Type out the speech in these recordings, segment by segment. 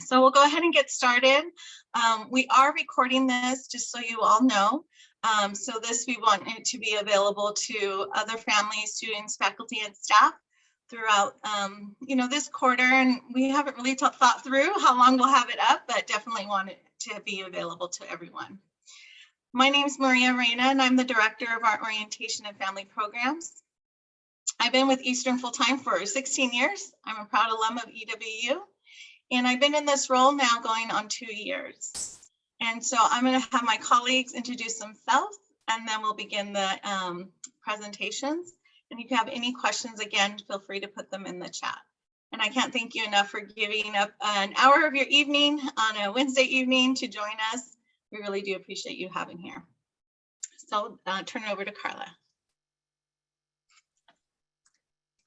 So we'll go ahead and get started. We are recording this just so you all know. So this we want it to be available to other families, students, faculty, and staff throughout this quarter. And we haven't really thought through how long we'll have it up, but definitely want it to be available to everyone. My name is Maria Reyna, and I'm the director of our orientation and family programs. I've been with Eastern full-time for 16 years. I'm a proud alum of EWU. And I've been in this role now going on 2 years. And so I'm going to have my colleagues introduce themselves, and then we'll begin the presentations. And if you have any questions, again, feel free to put them in the chat. And I can't thank you enough for giving up an hour of your evening on a Wednesday evening to join us. We really do appreciate you having here. So turn it over to Carla.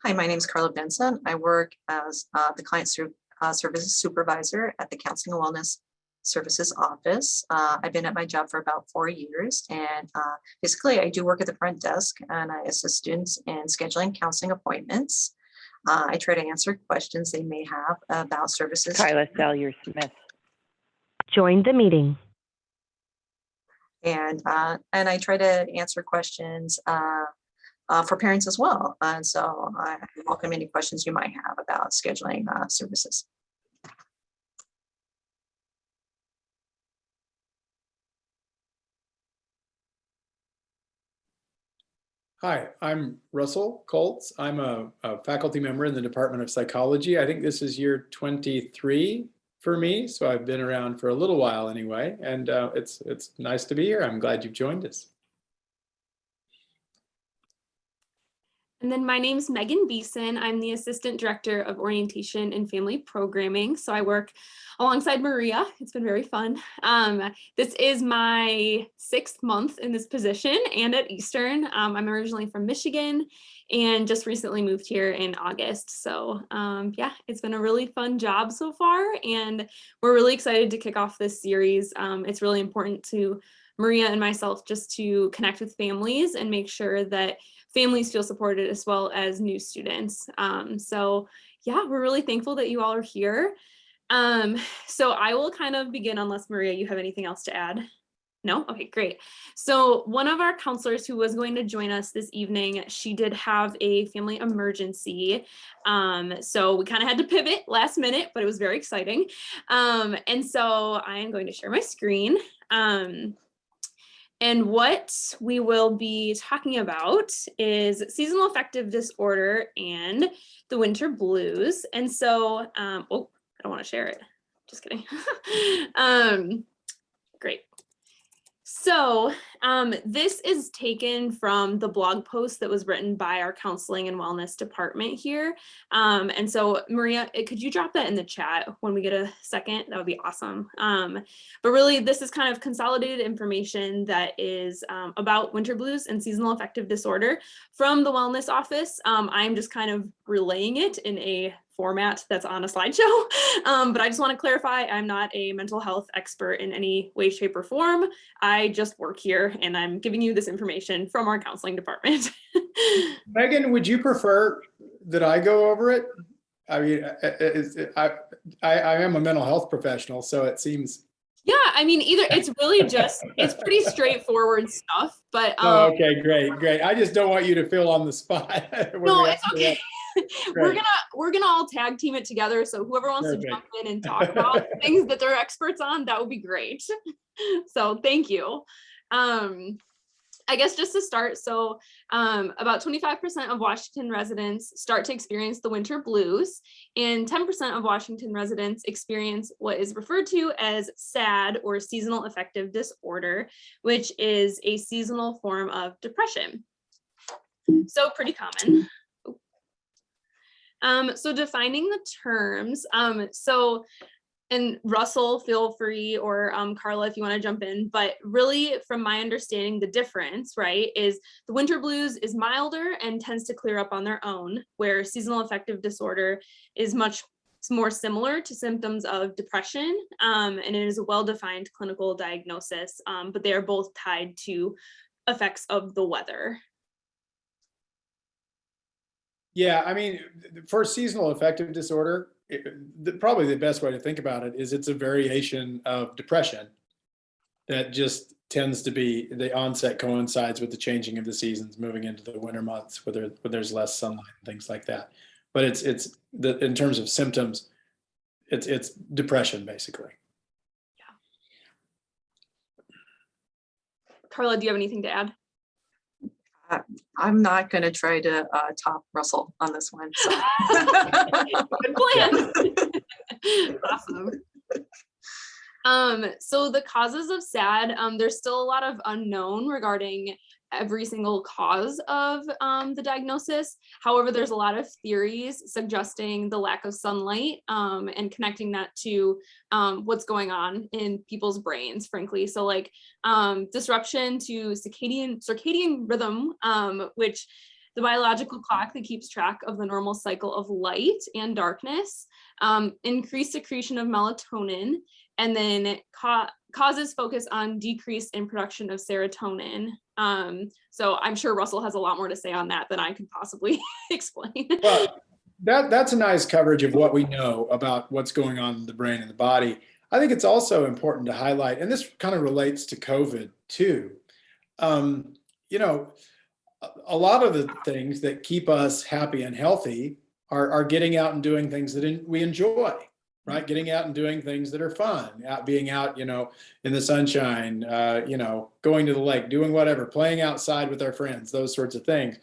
Hi, my name is Carla Benson. I work as the Client Services Supervisor at the Counseling and Wellness Services Office. I've been at my job for about 4 years, and basically I do work at the front desk, and I assist students in scheduling counseling appointments. I try to answer questions they may have about services. Kyla Salyer-Smith. Join the meeting. And I try to answer questions for parents as well. And so I welcome any questions you might have about scheduling services. Hi, I'm Russell Kolts. I'm a faculty member in the Department of Psychology. I think this is year 23 for me, so I've been around for a little while anyway, and it's nice to be here. I'm glad you've joined us. And then my name's Megan Beeson. I'm the Assistant Director of Orientation and Family Programming. So I work alongside Maria. It's been very fun. This is my 6th month in this position and at Eastern. I'm originally from Michigan and just recently moved here in August. So yeah, it's been a really fun job so far, and we're really excited to kick off this series. It's really important to Maria and myself just to connect with families and make sure that families feel supported as well as new students. So yeah, we're really thankful that you all are here. So I will kind of begin unless Maria, you have anything else to add? No? Okay, great. So one of our counselors who was going to join us this evening, she did have a family emergency. So we kind of had to pivot last minute, but it was very exciting. And so I am going to share my screen. And what we will be talking about is seasonal affective disorder and the winter blues. And so, oh, I don't want to share it. Just kidding. Great. So this is taken from the blog post that was written by our counseling and wellness department here. And so Maria, could you drop that in the chat when we get a second? That would be awesome. But really, this is kind of consolidated information that is about winter blues and seasonal affective disorder from the wellness office. I'm just kind of relaying it in a format that's on a slideshow. But I just want to clarify, I'm not a mental health expert in any way, shape, or form. I just work here, and I'm giving you this information from our counseling department. Megan, would you prefer that I go over it? I mean, I am a mental health professional, so it seems. Yeah, I mean, either it's really just, it's pretty straightforward stuff, but. Oh, okay, great. I just don't want you to feel on the spot. No, it's okay. We're gonna all tag team it together. So whoever wants to jump in and talk about things that they're experts on, that would be great. So thank you. I guess just to start, so about 25% of Washington residents start to experience the winter blues, and 10% of Washington residents experience what is referred to as SAD, or seasonal affective disorder, which is a seasonal form of depression. So pretty common. So defining the terms, and Russell, feel free, or Carla, if you want to jump in, but really from my understanding, the difference, right, is the winter blues is milder and tends to clear up on their own, where seasonal affective disorder is much more similar to symptoms of depression, and it is a well-defined clinical diagnosis, but they are both tied to effects of the weather. Yeah, I mean, for seasonal affective disorder, probably the best way to think about it is it's a variation of depression that just tends to be, the onset coincides with the changing of the seasons, moving into the winter months where there's less sunlight and things like that. But in terms of symptoms, it's depression basically. Carla, do you have anything to add? I'm not going to try to top Russell on this one. So. Good plan. Awesome. So the causes of SAD, there's still a lot of unknown regarding every single cause of the diagnosis. However, there's a lot of theories suggesting the lack of sunlight and connecting that to what's going on in people's brains, frankly. So like disruption to circadian rhythm, which the biological clock that keeps track of the normal cycle of light and darkness, increased secretion of melatonin, and then causes focus on decrease in production of serotonin. So I'm sure Russell has a lot more to say on that than I could possibly explain. Well, that's a nice coverage of what we know about what's going on in the brain and the body. I think it's also important to highlight, and this kind of relates to COVID too. You know, a lot of the things that keep us happy and healthy are getting out and doing things that we enjoy. Right, getting out and doing things that are fun, being out, in the sunshine, going to the lake, doing whatever, playing outside with our friends, those sorts of things.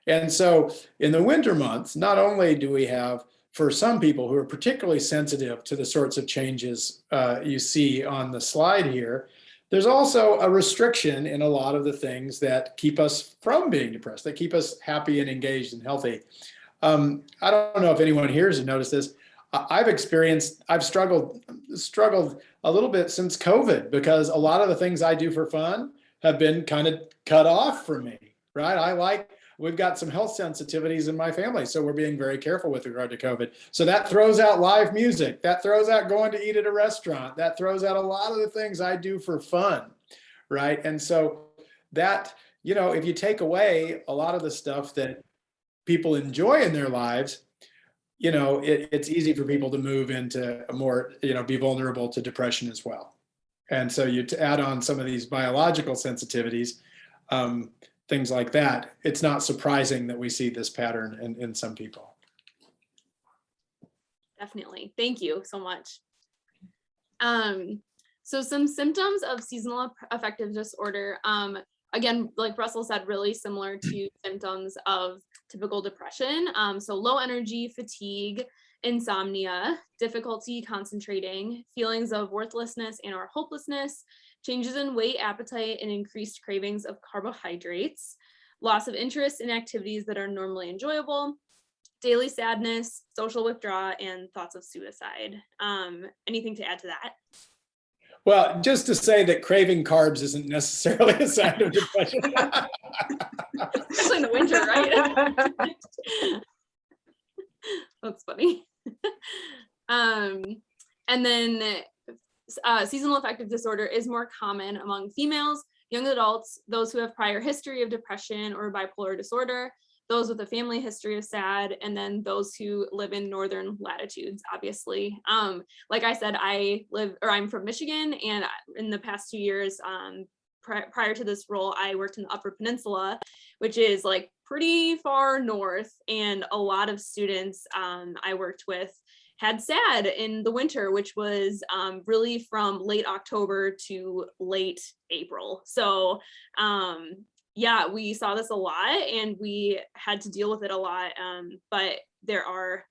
And so in the winter months, not only do we have, for some people who are particularly sensitive to the sorts of changes you see on the slide here, there's also a restriction in a lot of the things that keep us from being depressed, that keep us happy and engaged and healthy. I don't know if anyone here has noticed this. I've struggled a little bit since COVID because a lot of the things I do for fun have been kind of cut off from me, right? We've got some health sensitivities in my family, so we're being very careful with regard to COVID. So that throws out live music, that throws out going to eat at a restaurant, that throws out a lot of the things I do for fun, right? And so that, if you take away a lot of the stuff that people enjoy in their lives, it's easy for people to move into a more, be vulnerable to depression as well. And so you add on some of these biological sensitivities, things like that, it's not surprising that we see this pattern in some people. Definitely. Thank you so much. So some symptoms of seasonal affective disorder, again, like Russell said, really similar to symptoms of typical depression. So low energy, fatigue, insomnia, difficulty concentrating, feelings of worthlessness and or hopelessness, changes in weight, appetite, and increased cravings of carbohydrates, loss of interest in activities that are normally enjoyable, daily sadness, social withdrawal, and thoughts of suicide. Anything to add to that? Well, just to say that craving carbs isn't necessarily a sign of depression. Especially in the winter, right? That's funny. And then seasonal affective disorder is more common among females, young adults, those who have prior history of depression or bipolar disorder, those with a family history of SAD, and then those who live in northern latitudes, obviously. Like I said, I'm from Michigan, and in the past 2 years, prior to this role, I worked in the Upper Peninsula, which is like pretty far north, and a lot of students I worked with had SAD in the winter, which was really from late October to late April. So yeah, we saw this a lot and we had to deal with it a lot, but there are,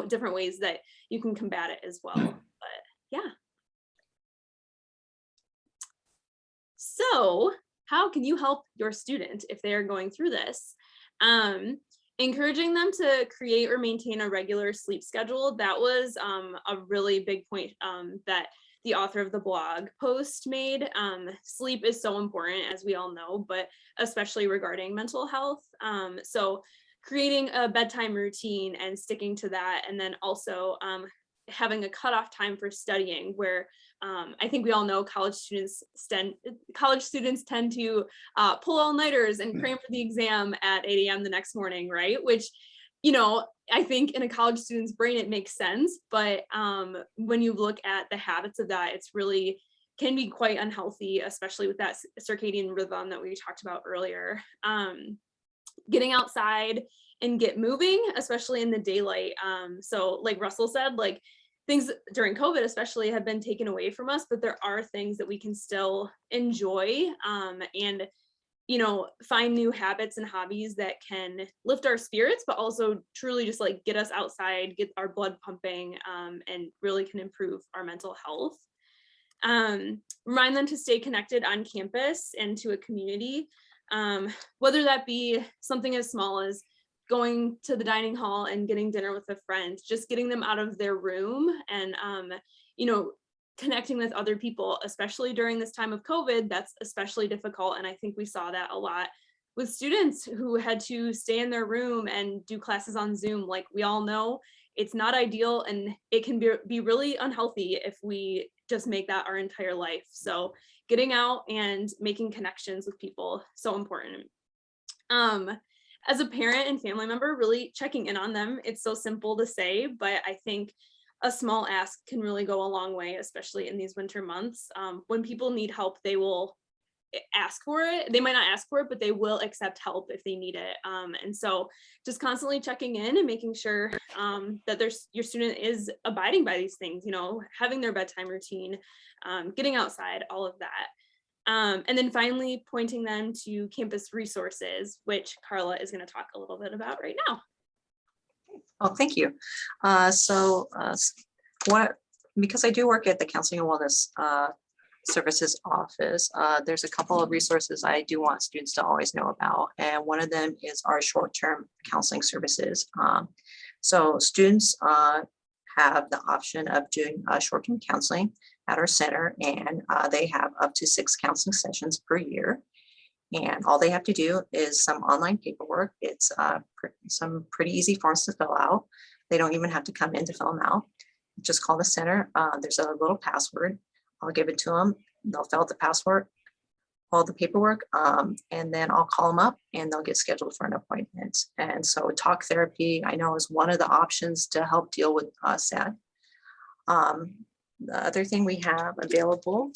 different ways that you can combat it as well, but yeah. So how can you help your student if they are going through this? Encouraging them to create or maintain a regular sleep schedule. That was a really big point that the author of the blog post made. Sleep is so important, as we all know, but especially regarding mental health. So creating a bedtime routine and sticking to that, and then also having a cutoff time for studying, where I think we all know college students tend to pull all-nighters and cram for the exam at 8 a.m. the next morning, right? Which, I think in a college student's brain, it makes sense. But when you look at the habits of that, it's really can be quite unhealthy, especially with that circadian rhythm that we talked about earlier. Getting outside and get moving, especially in the daylight. So like Russell said, like things during COVID especially have been taken away from us, but there are things that we can still enjoy and find new habits and hobbies that can lift our spirits, but also truly just like get us outside, get our blood pumping, and really can improve our mental health. Remind them to stay connected on campus and to a community, whether that be something as small as going to the dining hall and getting dinner with a friend, just getting them out of their room and, connecting with other people, especially during this time of COVID, that's especially difficult. And I think we saw that a lot with students who had to stay in their room and do classes on Zoom. Like we all know, it's not ideal and it can be really unhealthy if we just make that our entire life. So getting out and making connections with people, so important. As a parent and family member, really checking in on them. It's so simple to say, but I think a small ask can really go a long way, especially in these winter months. When people need help, they will ask for it. They might not ask for it, but they will accept help if they need it. And so just constantly checking in and making sure that your student is abiding by these things, having their bedtime routine, getting outside, all of that. And then finally pointing them to campus resources, which Carla is going to talk a little bit about right now. Oh, thank you. Because I do work at the Counseling and Wellness Services Office, there's a couple of resources I do want students to always know about. And one of them is our short-term counseling services. So students have the option of doing short-term counseling at our center, and they have up to 6 counseling sessions per year. And all they have to do is some online paperwork. It's some pretty easy forms to fill out. They don't even have to come in to fill them out. Just call the center. There's a little password. I'll give it to them. They'll fill out the password, all the paperwork, and then I'll call them up and they'll get scheduled for an appointment. And so talk therapy, I know, is one of the options to help deal with SAD. The other thing we have available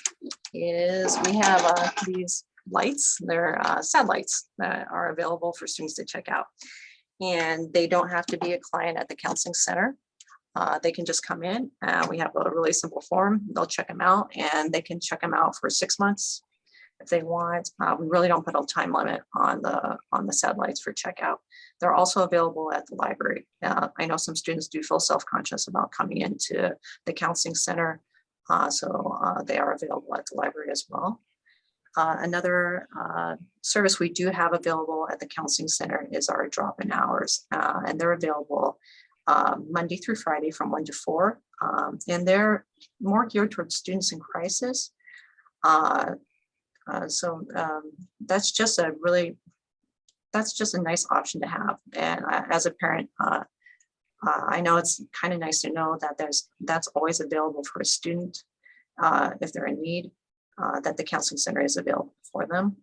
is we have these lights. They're SAD lights that are available for students to check out. And they don't have to be a client at the counseling center. They can just come in. We have a really simple form. They'll check them out and they can check them out for 6 months if they want. We really don't put a time limit on the SAD lights for checkout. They're also available at the library. I know some students do feel self-conscious about coming into the counseling center. So they are available at the library as well. Another service we do have available at the counseling center is our drop-in hours, and they're available Monday through Friday from 1 to 4, and they're more geared towards students in crisis. So that's just a nice option to have. And as a parent, I know it's kind of nice to know that that's always available for a student if they're in need. That the counseling center is available for them.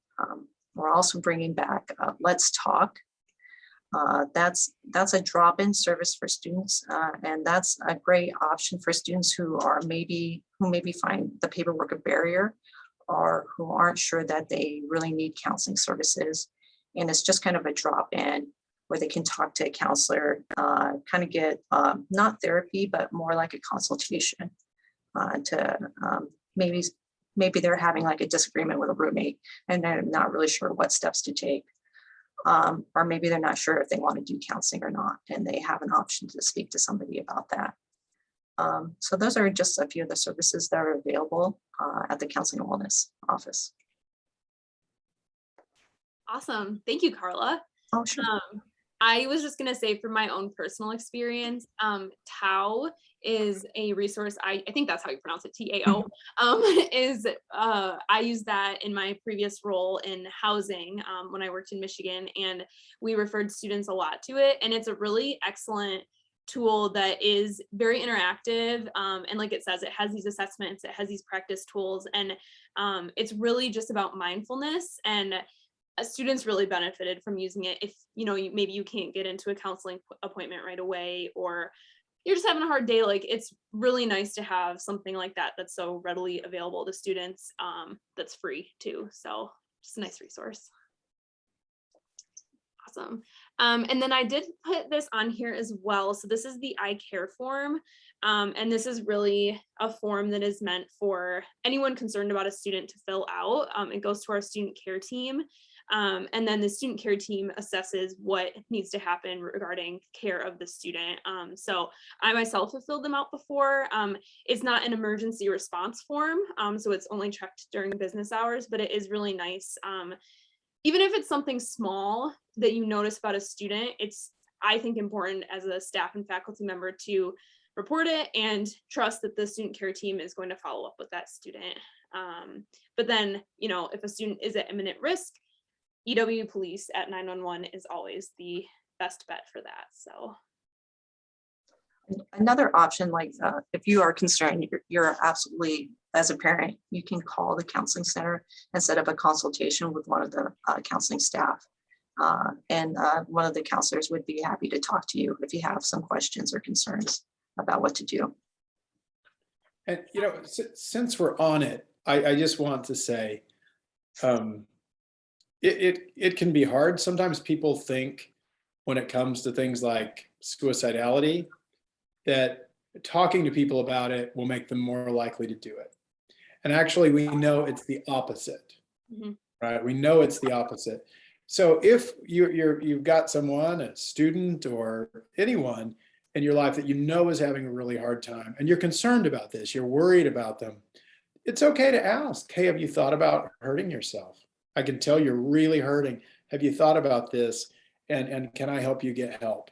We're also bringing back Let's Talk. That's a drop-in service for students, and that's a great option for students who maybe find the paperwork a barrier, or who aren't sure that they really need counseling services. And it's just kind of a drop-in where they can talk to a counselor, kind of get not therapy, but more like a consultation to maybe they're having like a disagreement with a roommate and they're not really sure what steps to take. Or maybe they're not sure if they want to do counseling or not, and they have an option to speak to somebody about that. So those are just a few of the services that are available at the Counseling and Wellness Office. Awesome. Thank you, Carla. Oh, sure. I was just going to say, from my own personal experience, TAO is a resource. I think that's how you pronounce it, TAO. I used that in my previous role in housing when I worked in Michigan, and we referred students a lot to it. And it's a really excellent tool that is very interactive. And like it says, it has these assessments, it has these practice tools, and it's really just about mindfulness and students really benefited from using it. If maybe you can't get into a counseling appointment right away, or you're just having a hard day, like it's really nice to have something like that that's so readily available to students, that's free too. So just a nice resource. Awesome. And then I did put this on here as well. So this is the I Care form. And this is really a form that is meant for anyone concerned about a student to fill out. It goes to our student care team. And then the student care team assesses what needs to happen regarding care of the student. So I myself have filled them out before. It's not an emergency response form, so it's only checked during business hours, but it is really nice. Even if it's something small that you notice about a student, it's, I think, important as a staff and faculty member to report it and trust that the student care team is going to follow up with that student. But then, if a student is at imminent risk, EW police at 911 is always the best bet for that. So another option, like if you are concerned, you're absolutely, as a parent, you can call the counseling center and set up a consultation with one of the counseling staff. And one of the counselors would be happy to talk to you if you have some questions or concerns about what to do. And, since we're on it, I just want to say, it can be hard. Sometimes people think when it comes to things like suicidality, that talking to people about it will make them more likely to do it. And actually, we know it's the opposite, right? We know it's the opposite. So if you've got someone, a student or anyone in your life that is having a really hard time, and you're concerned about this, you're worried about them, it's okay to ask, hey, have you thought about hurting yourself? I can tell you're really hurting. Have you thought about this? And can I help you get help?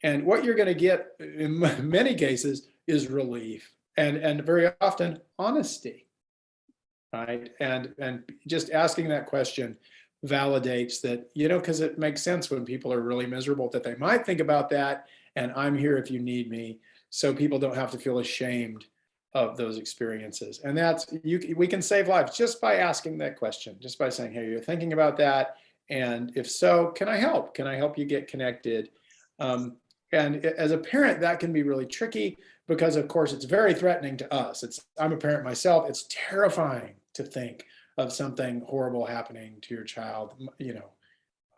And what you're going to get in many cases is relief and very often honesty, right? And just asking that question validates that, because it makes sense when people are really miserable that they might think about that, and I'm here if you need me, so people don't have to feel ashamed of those experiences. And we can save lives just by asking that question, just by saying, hey, you're thinking about that, and if so, can I help? Can I help you get connected? And as a parent, that can be really tricky because, of course, it's very threatening to us. I'm a parent myself. It's terrifying to think of something horrible happening to your child.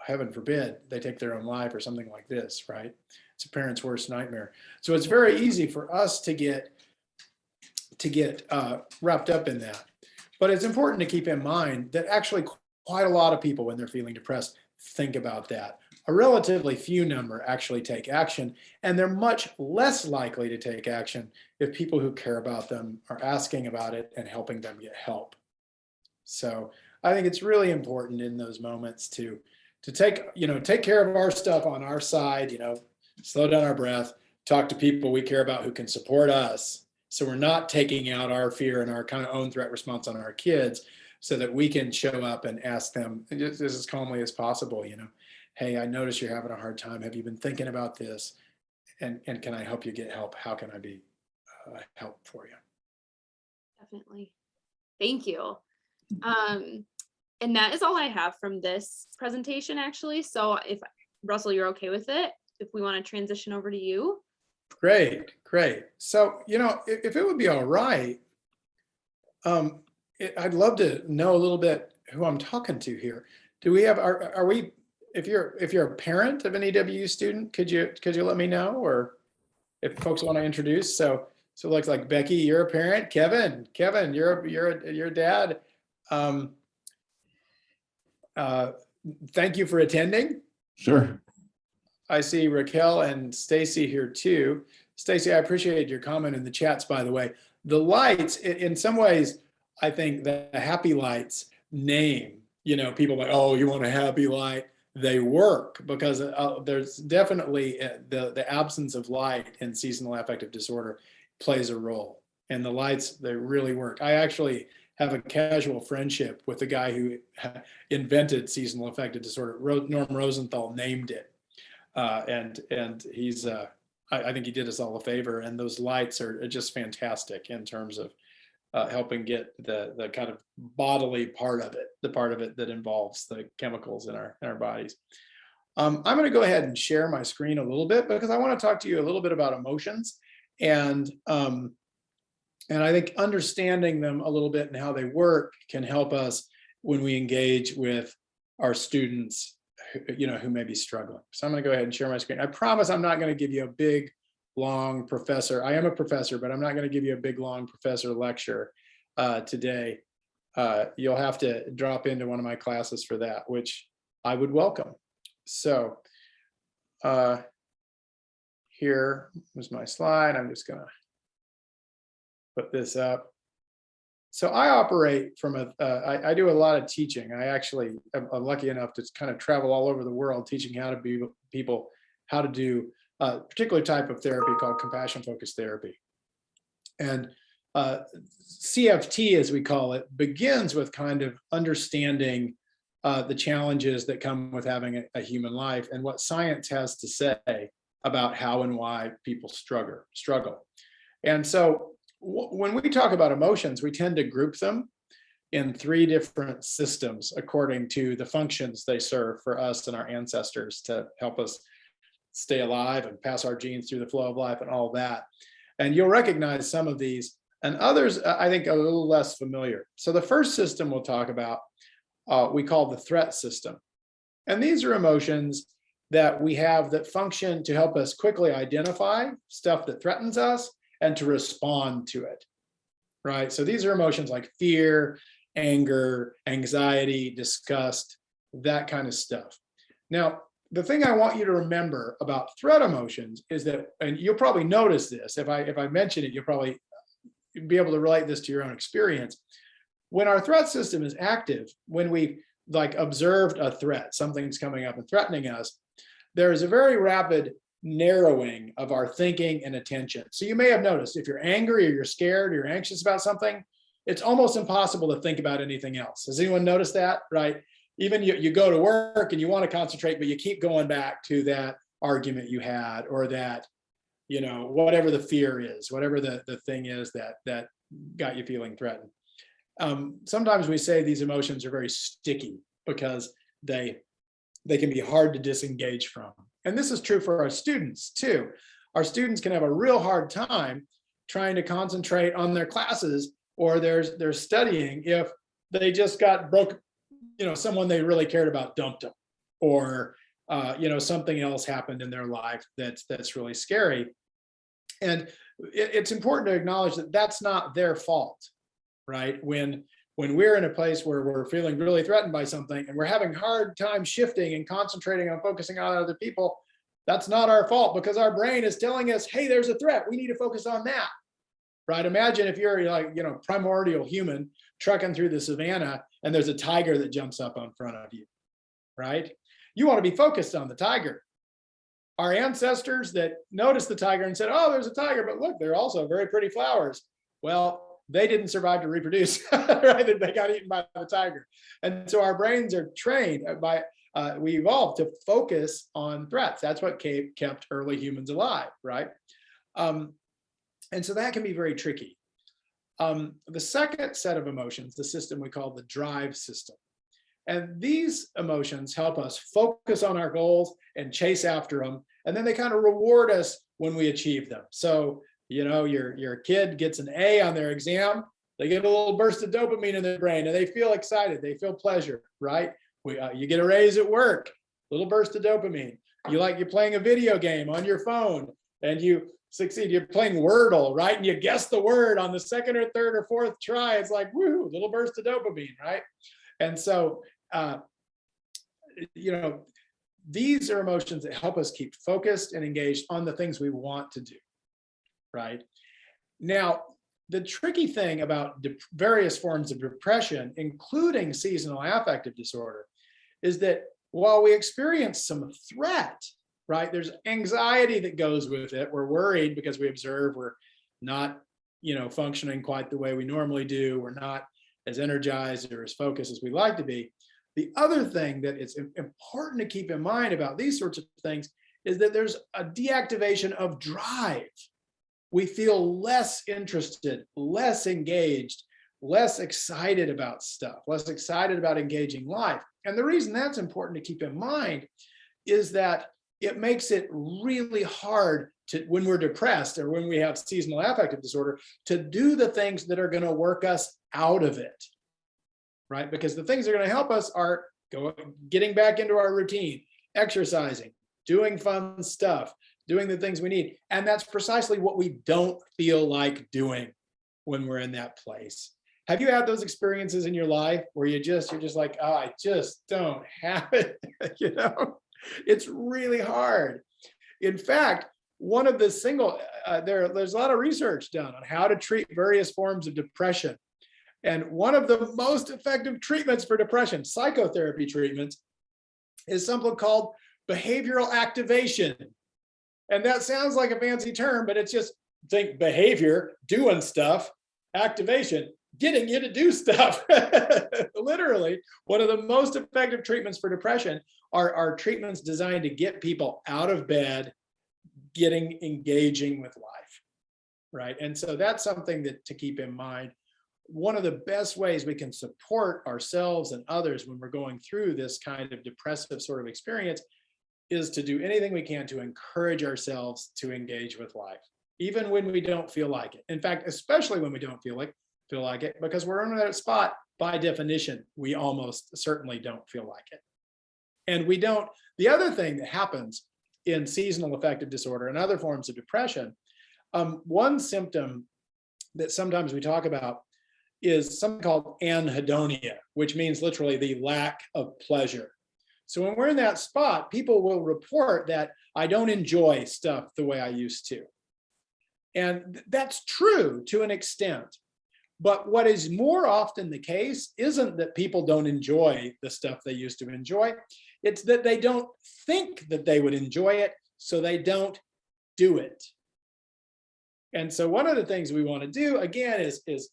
Heaven forbid they take their own life or something like this, right? It's a parent's worst nightmare. So it's very easy for us to get wrapped up in that. But it's important to keep in mind that actually quite a lot of people, when they're feeling depressed, think about that. A relatively few number actually take action, and they're much less likely to take action if people who care about them are asking about it and helping them get help. So I think it's really important in those moments to take care of our stuff on our side, slow down our breath, talk to people we care about who can support us. So we're not taking out our fear and our kind of own threat response on our kids, so that we can show up and ask them just as calmly as possible, hey, I notice you're having a hard time. Have you been thinking about this? And can I help you get help? How can I be help for you? Definitely. Thank you. And that is all I have from this presentation, actually. So if Russell, you're okay with it, if we want to transition over to you. Great. So, if it would be all right, I'd love to know a little bit who I'm talking to here. Do we have, are we, if you're a parent of an EWU student, could you let me know, or if folks want to introduce? So it looks like Becky, you're a parent. Kevin, you're a dad. Thank you for attending. Sure. I see Raquel and Stacy here too. Stacy, I appreciate your comment in the chats, by the way. The lights, in some ways, I think the happy lights name, people like, oh, you want a happy light? They work because there's definitely the absence of light in seasonal affective disorder plays a role. And the lights, they really work. I actually have a casual friendship with the guy who invented seasonal affective disorder. Norm Rosenthal named it. And he's, I think he did us all a favor. And those lights are just fantastic in terms of helping get the kind of bodily part of it, the part of it that involves the chemicals in our bodies. I'm going to go ahead and share my screen a little bit because I want to talk to you a little bit about emotions, and I think understanding them a little bit and how they work can help us when we engage with our students, who may be struggling. So I'm going to go ahead and share my screen. I promise I'm not going to give you a big, long professor. I am a professor, but I'm not going to give you a big, long professor lecture today. You'll have to drop into one of my classes for that, which I would welcome. So here was my slide. I'm just going to put this up. So I operate from I do a lot of teaching. I actually am lucky enough to kind of travel all over the world teaching how to be people how to do a particular type of therapy called compassion focused therapy. And CFT, as we call it, begins with kind of understanding the challenges that come with having a human life and what science has to say about how and why people struggle. And so when we talk about emotions, we tend to group them in 3 different systems according to the functions they serve for us and our ancestors to help us stay alive and pass our genes through the flow of life and all that. And you'll recognize some of these, and others I think are a little less familiar. So the first system we'll talk about, we call the threat system. And these are emotions that we have that function to help us quickly identify stuff that threatens us and to respond to it, right? So these are emotions like fear, anger, anxiety, disgust, that kind of stuff. Now, the thing I want you to remember about threat emotions is that, and you'll probably notice this, if I mention it, you'll probably be able to relate this to your own experience. When our threat system is active, when we like observed a threat, something's coming up and threatening us, there is a very rapid narrowing of our thinking and attention. So you may have noticed if you're angry or you're scared or you're anxious about something, it's almost impossible to think about anything else. Has anyone noticed that, right? Even you go to work and you want to concentrate, but you keep going back to that argument you had or that, whatever the fear is, whatever the thing is that got you feeling threatened. Sometimes we say these emotions are very sticky because they can be hard to disengage from. And this is true for our students too. Our students can have a real hard time trying to concentrate on their classes or their studying if they just got broke, someone they really cared about dumped them, or something else happened in their life that's really scary. And it's important to acknowledge that that's not their fault, right? When we're in a place where we're feeling really threatened by something and we're having hard time shifting and concentrating on focusing on other people, that's not our fault because our brain is telling us, hey, there's a threat. We need to focus on that, right? Imagine if you're like, primordial human trekking through the savannah and there's a tiger that jumps up in front of you, right? You want to be focused on the tiger. Our ancestors that noticed the tiger and said, oh, there's a tiger, but look, they're also very pretty flowers. Well, they didn't survive to reproduce, right? They got eaten by the tiger. And so our brains are trained we evolved to focus on threats. That's what kept early humans alive, right? And so that can be very tricky. The second set of emotions, the system we call the drive system. And these emotions help us focus on our goals and chase after them. And then they kind of reward us when we achieve them. So your kid gets an A on their exam, they get a little burst of dopamine in their brain and they feel excited, they feel pleasure, right? You get a raise at work, little burst of dopamine. You're playing a video game on your phone and you succeed, you're playing Wordle, right? And you guess the word on the second or third or fourth try, it's like, woo, little burst of dopamine, right? And so, these are emotions that help us keep focused and engaged on the things we want to do. Right? Now, the tricky thing about various forms of depression, including seasonal affective disorder, is that while we experience some threat, right, there's anxiety that goes with it. We're worried because we observe we're not, functioning quite the way we normally do. We're not as energized or as focused as we like to be. The other thing that is important to keep in mind about these sorts of things is that there's a deactivation of drive. we feel less interested, less engaged, less excited about stuff, less excited about engaging life. And the reason that's important to keep in mind is that it makes it really hard to, when we're depressed or when we have seasonal affective disorder, to do the things that are going to work us out of it, right? Because the things that are going to help us are getting back into our routine, exercising, doing fun stuff, doing the things we need. And that's precisely what we don't feel like doing when we're in that place. Have you had those experiences in your life where you're just like, oh, I just don't have it? You know, it's really hard. In fact, one of the there's a lot of research done on how to treat various forms of depression. And one of the most effective treatments for depression, psychotherapy treatments, is something called behavioral activation. And that sounds like a fancy term, but it's just, think behavior, doing stuff, activation, getting you to do stuff. Literally, one of the most effective treatments for depression are treatments designed to get people out of bed, engaging with life, right? And so that's something that to keep in mind. One of the best ways we can support ourselves and others when we're going through this kind of depressive sort of experience is to do anything we can to encourage ourselves to engage with life, even when we don't feel like it. In fact, especially when we don't feel like it, because we're in that spot, by definition, we almost certainly don't feel like it. And we don't, the other thing that happens in seasonal affective disorder and other forms of depression, one symptom that sometimes we talk about is something called anhedonia, which means literally the lack of pleasure. So when we're in that spot, people will report that I don't enjoy stuff the way I used to. And that's true to an extent. But what is more often the case isn't that people don't enjoy the stuff they used to enjoy. It's that they don't think that they would enjoy it, so they don't do it. And so one of the things we want to do, again, is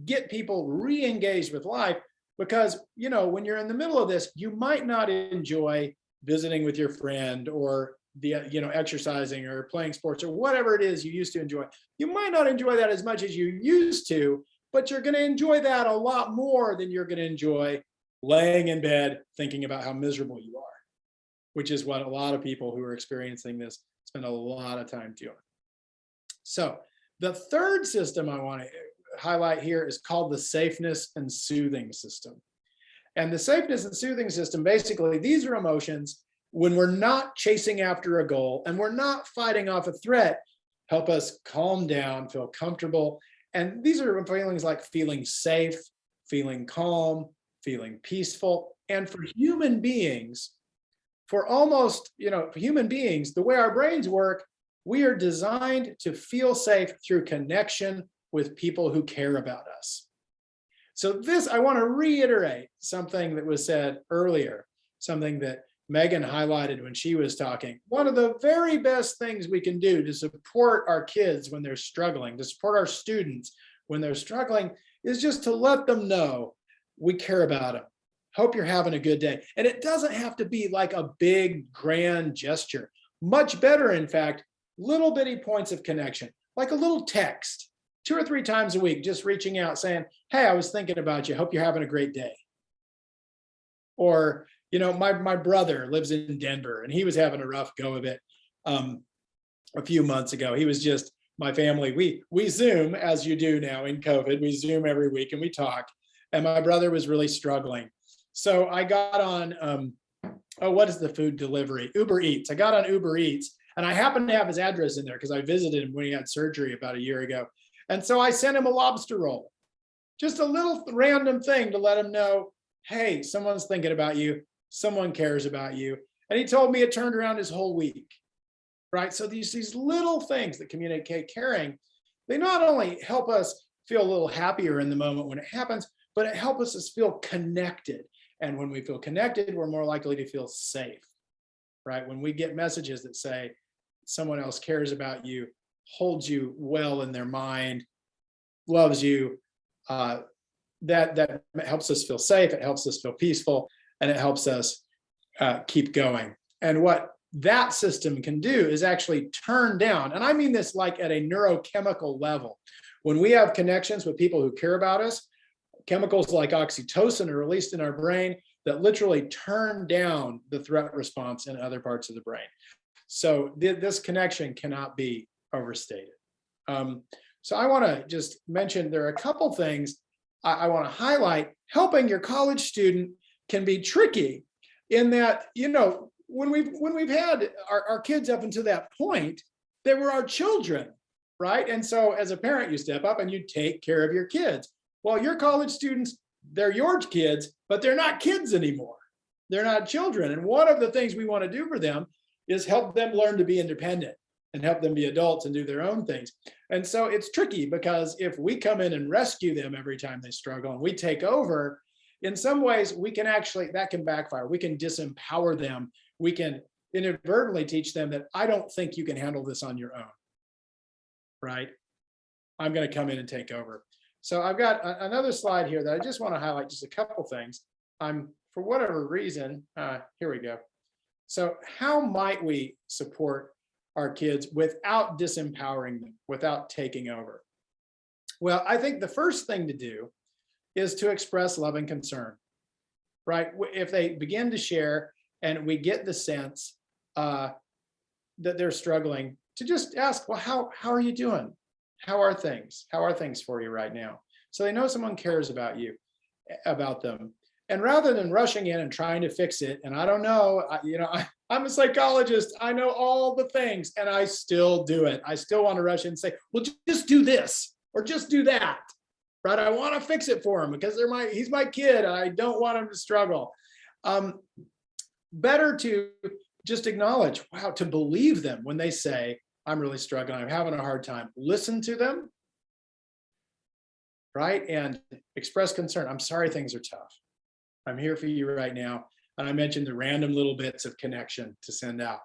get people re-engaged with life, because, you know, when you're in the middle of this, you might not enjoy visiting with your friend or exercising or playing sports or whatever it is you used to enjoy. You might not enjoy that as much as you used to, but you're going to enjoy that a lot more than you're going to enjoy laying in bed thinking about how miserable you are, which is what a lot of people who are experiencing this spend a lot of time doing. So the third system I want to highlight here is called the safeness and soothing system. And the safeness and soothing system, basically, these are emotions when we're not chasing after a goal and we're not fighting off a threat, help us calm down, feel comfortable. And these are feelings like feeling safe, feeling calm, feeling peaceful. And for human beings, for human beings, the way our brains work, we are designed to feel safe through connection with people who care about us. So this, I want to reiterate something that was said earlier, something that Megan highlighted when she was talking. One of the very best things we can do to support our kids when they're struggling, to support our students when they're struggling, is just to let them know we care about them. Hope you're having a good day. And it doesn't have to be like a big, grand gesture. Much better, in fact, little bitty points of connection, like a little text, 2 or 3 times a week, just reaching out saying, hey, I was thinking about you. Hope you're having a great day. Or, my brother lives in Denver and he was having a rough go of it a few months ago. He was just, my family, we Zoom, as you do now in COVID, we Zoom every week and we talk. And my brother was really struggling. So I got on, what is the food delivery? Uber Eats. I got on Uber Eats and I happened to have his address in there because I visited him when he had surgery about a year ago. And so I sent him a lobster roll, just a little random thing to let him know, hey, someone's thinking about you. Someone cares about you. And he told me it turned around his whole week, right? So these little things that communicate caring, they not only help us feel a little happier in the moment when it happens, but it helps us feel connected. And when we feel connected, we're more likely to feel safe, right? When we get messages that say someone else cares about you, holds you well in their mind, loves you, that helps us feel safe, it helps us feel peaceful, and it helps us keep going. And what that system can do is actually turn down, and I mean this like at a neurochemical level. When we have connections with people who care about us, chemicals like oxytocin are released in our brain that literally turn down the threat response in other parts of the brain. So this connection cannot be overstated. So I want to just mention there are a couple things I want to highlight. Helping your college student can be tricky in that, you know, when we've had our kids up until that point, they were our children, right? And so as a parent, you step up and you take care of your kids. Well, your college students, they're your kids, but they're not kids anymore. They're not children. And one of the things we want to do for them is help them learn to be independent and help them be adults and do their own things. And so it's tricky because if we come in and rescue them every time they struggle and we take over, in some ways we can actually, that can backfire. We can disempower them. We can inadvertently teach them that I don't think you can handle this on your own, right? I'm going to come in and take over. So I've got another slide here that I just want to highlight just a couple things. For whatever reason, here we go. So how might we support our kids without disempowering them, without taking over? Well, I think the first thing to do is to express love and concern, right? If they begin to share and we get the sense that they're struggling, to just ask, well, how are you doing? How are things? How are things for you right now? So they know someone cares about you, about them. And rather than rushing in and trying to fix it, and I don't know, I'm a psychologist, I know all the things, and I still do it. I still want to rush in and say, well, just do this or just do that, right? I want to fix it for him because he's my kid. And I don't want him to struggle. Better to just acknowledge, wow, to believe them when they say, I'm really struggling, I'm having a hard time. Listen to them, right? And express concern. I'm sorry things are tough. I'm here for you right now. And I mentioned the random little bits of connection to send out.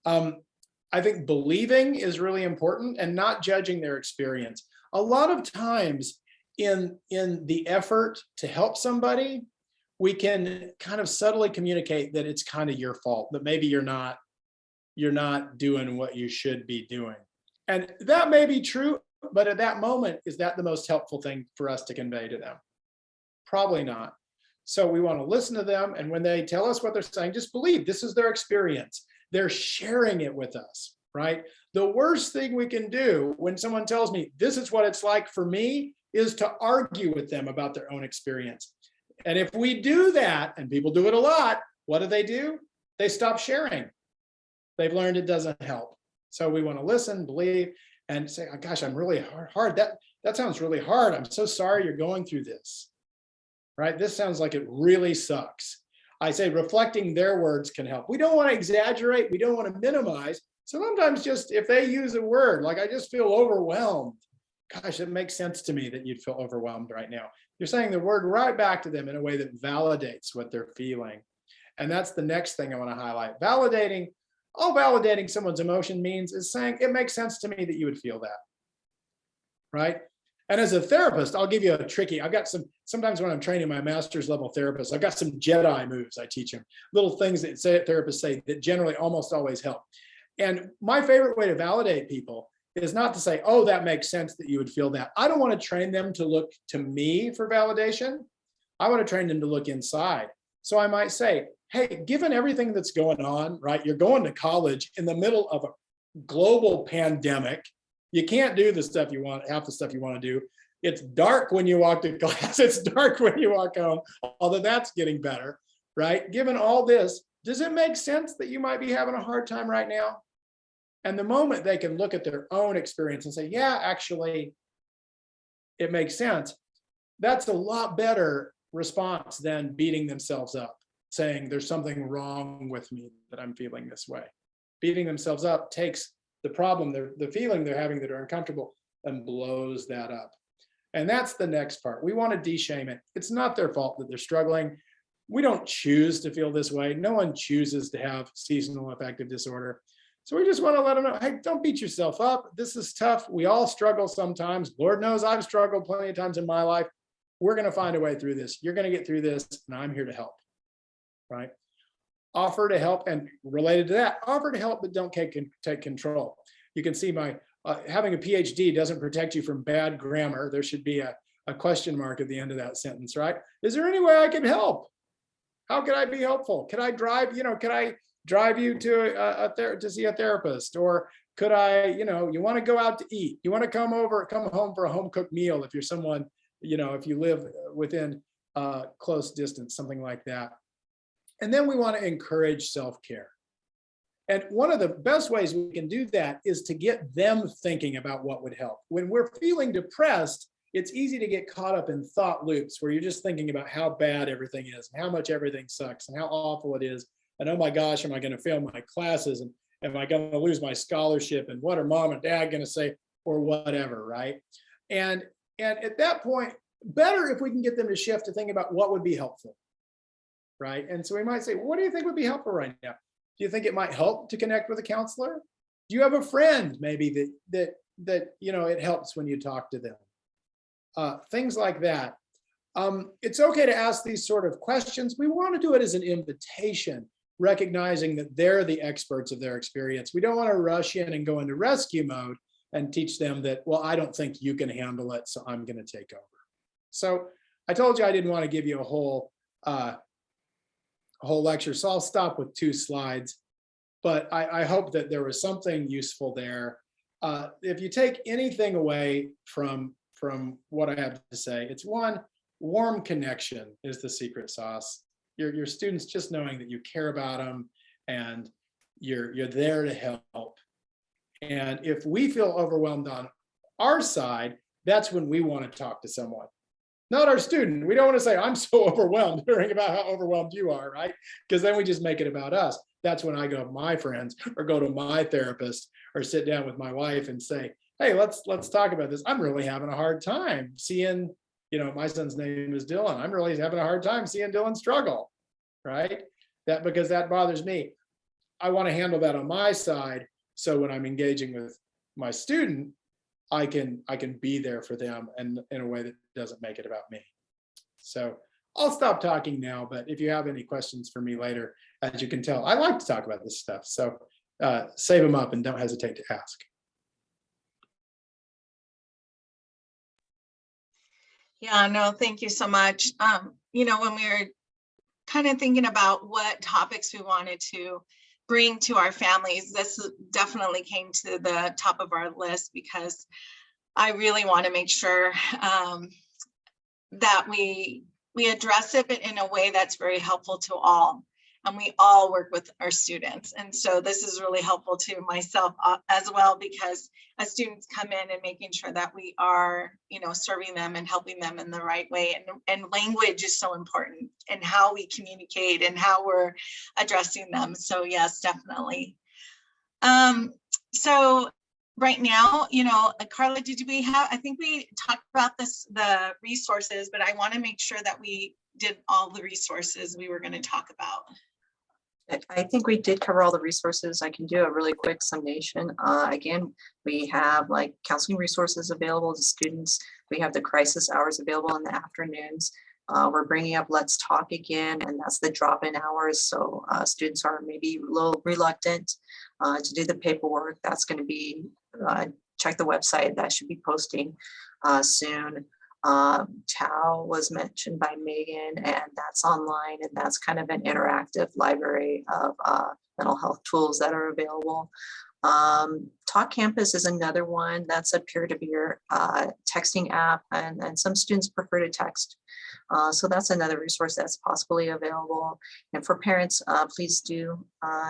I think believing is really important and not judging their experience. A lot of times in the effort to help somebody, we can kind of subtly communicate that it's kind of your fault, that maybe you're not doing what you should be doing. And that may be true, but at that moment, is that the most helpful thing for us to convey to them? Probably not. So we want to listen to them. And when they tell us what they're saying, just believe this is their experience. They're sharing it with us, right? The worst thing we can do when someone tells me this is what it's like for me is to argue with them about their own experience. And if we do that, and people do it a lot, what do? They stop sharing. They've learned it doesn't help. So we want to listen, believe, and say, oh, gosh, I'm really hard. That sounds really hard. I'm so sorry you're going through this, right? This sounds like it really sucks. I say reflecting their words can help. We don't want to exaggerate. We don't want to minimize. So sometimes just if they use a word, like I just feel overwhelmed. Gosh, it makes sense to me that you'd feel overwhelmed right now. You're saying the word right back to them in a way that validates what they're feeling. And that's the next thing I want to highlight. All validating someone's emotion means is saying, it makes sense to me that you would feel that, right? And as a therapist, I'll give you I've got sometimes when I'm training my master's level therapists, I've got some Jedi moves I teach them, little things that therapists say that generally almost always help. And my favorite way to validate people is not to say, oh, that makes sense that you would feel that. I don't want to train them to look to me for validation. I want to train them to look inside. So I might say, hey, given everything that's going on, right? You're going to college in the middle of a global pandemic. You can't do the stuff you want, half the stuff you want to do. It's dark when you walk to class. It's dark when you walk home, although that's getting better, right? Given all this, does it make sense that you might be having a hard time right now? And the moment they can look at their own experience and say, yeah, actually, it makes sense. That's a lot better response than beating themselves up, saying there's something wrong with me that I'm feeling this way. Beating themselves up takes the problem, the feeling they're having that are uncomfortable, and blows that up. And that's the next part. We want to de-shame it. It's not their fault that they're struggling. We don't choose to feel this way. No one chooses to have seasonal affective disorder. So we just want to let them know, hey, don't beat yourself up. This is tough. We all struggle sometimes. Lord knows I've struggled plenty of times in my life. We're going to find a way through this. You're going to get through this, and I'm here to help, right? offer to help, and related to that, offer to help, but don't take control. You can see my having a PhD doesn't protect you from bad grammar. There should be a question mark at the end of that sentence, right? Is there any way I can help? How can I be helpful? Can I drive, can I drive you to to see a therapist? Or could I, you want to go out to eat? You want to come home for a home cooked meal if you're someone, if you live within close distance, something like that. And then we want to encourage self-care. And one of the best ways we can do that is to get them thinking about what would help. When we're feeling depressed, it's easy to get caught up in thought loops where you're just thinking about how bad everything is and how much everything sucks and how awful it is. And oh my gosh, am I going to fail my classes? And am I going to lose my scholarship? And what are mom and dad going to say? Or whatever, right? And at that point, better if we can get them to shift to think about what would be helpful, right? And so we might say, well, what do you think would be helpful right now? Do you think it might help to connect with a counselor? Do you have a friend maybe that it helps when you talk to them? Things like that. It's okay to ask these sort of questions. We want to do it as an invitation, recognizing that they're the experts of their experience. We don't want to rush in and go into rescue mode and teach them that, well, I don't think you can handle it, so I'm going to take over. So I told you I didn't want to give you a whole lecture, so I'll stop with 2 slides. But I hope that there was something useful there. If you take anything away from what I have to say, it's one, warm connection is the secret sauce. Your students just knowing that you care about them and you're there to help. And if we feel overwhelmed on our side, that's when we want to talk to someone, not our student. We don't want to say, I'm so overwhelmed, hearing about how overwhelmed you are, right? Because then we just make it about us. That's when I go to my friends or go to my therapist or sit down with my wife and say, hey, let's talk about this. I'm really having a hard time seeing, my son's name is Dylan. I'm really having a hard time seeing Dylan struggle, right? Because that bothers me. I want to handle that on my side. So when I'm engaging with my student, I can be there for them and in a way that doesn't make it about me. So I'll stop talking now, but if you have any questions for me later, as you can tell, I like to talk about this stuff. So save them up and don't hesitate to ask. Yeah, no, thank you so much. When we were kind of thinking about what topics we wanted to bring to our families, this definitely came to the top of our list because I really want to make sure that we address it in a way that's very helpful to all. And we all work with our students. And so this is really helpful to myself as well, because as students come in and making sure that we are, serving them and helping them in the right way. And language is so important, and how we communicate and how we're addressing them. So yes, definitely. So right now, Carla, I think we talked about the resources, but I want to make sure that we did all the resources we were going to talk about. I think we did cover all the resources. I can do a really quick summation. Again, we have counseling resources available to students. We have the crisis hours available in the afternoons. We're bringing up Let's Talk again, and that's the drop-in hours. So students are maybe a little reluctant to do the paperwork. That's going to be, check the website, that should be posting soon. TAO was mentioned by Megan, and that's online, and that's kind of an interactive library of mental health tools that are available. Talk Campus is another one. That's a peer-to-peer texting app, and some students prefer to text. So that's another resource that's possibly available. And for parents, please do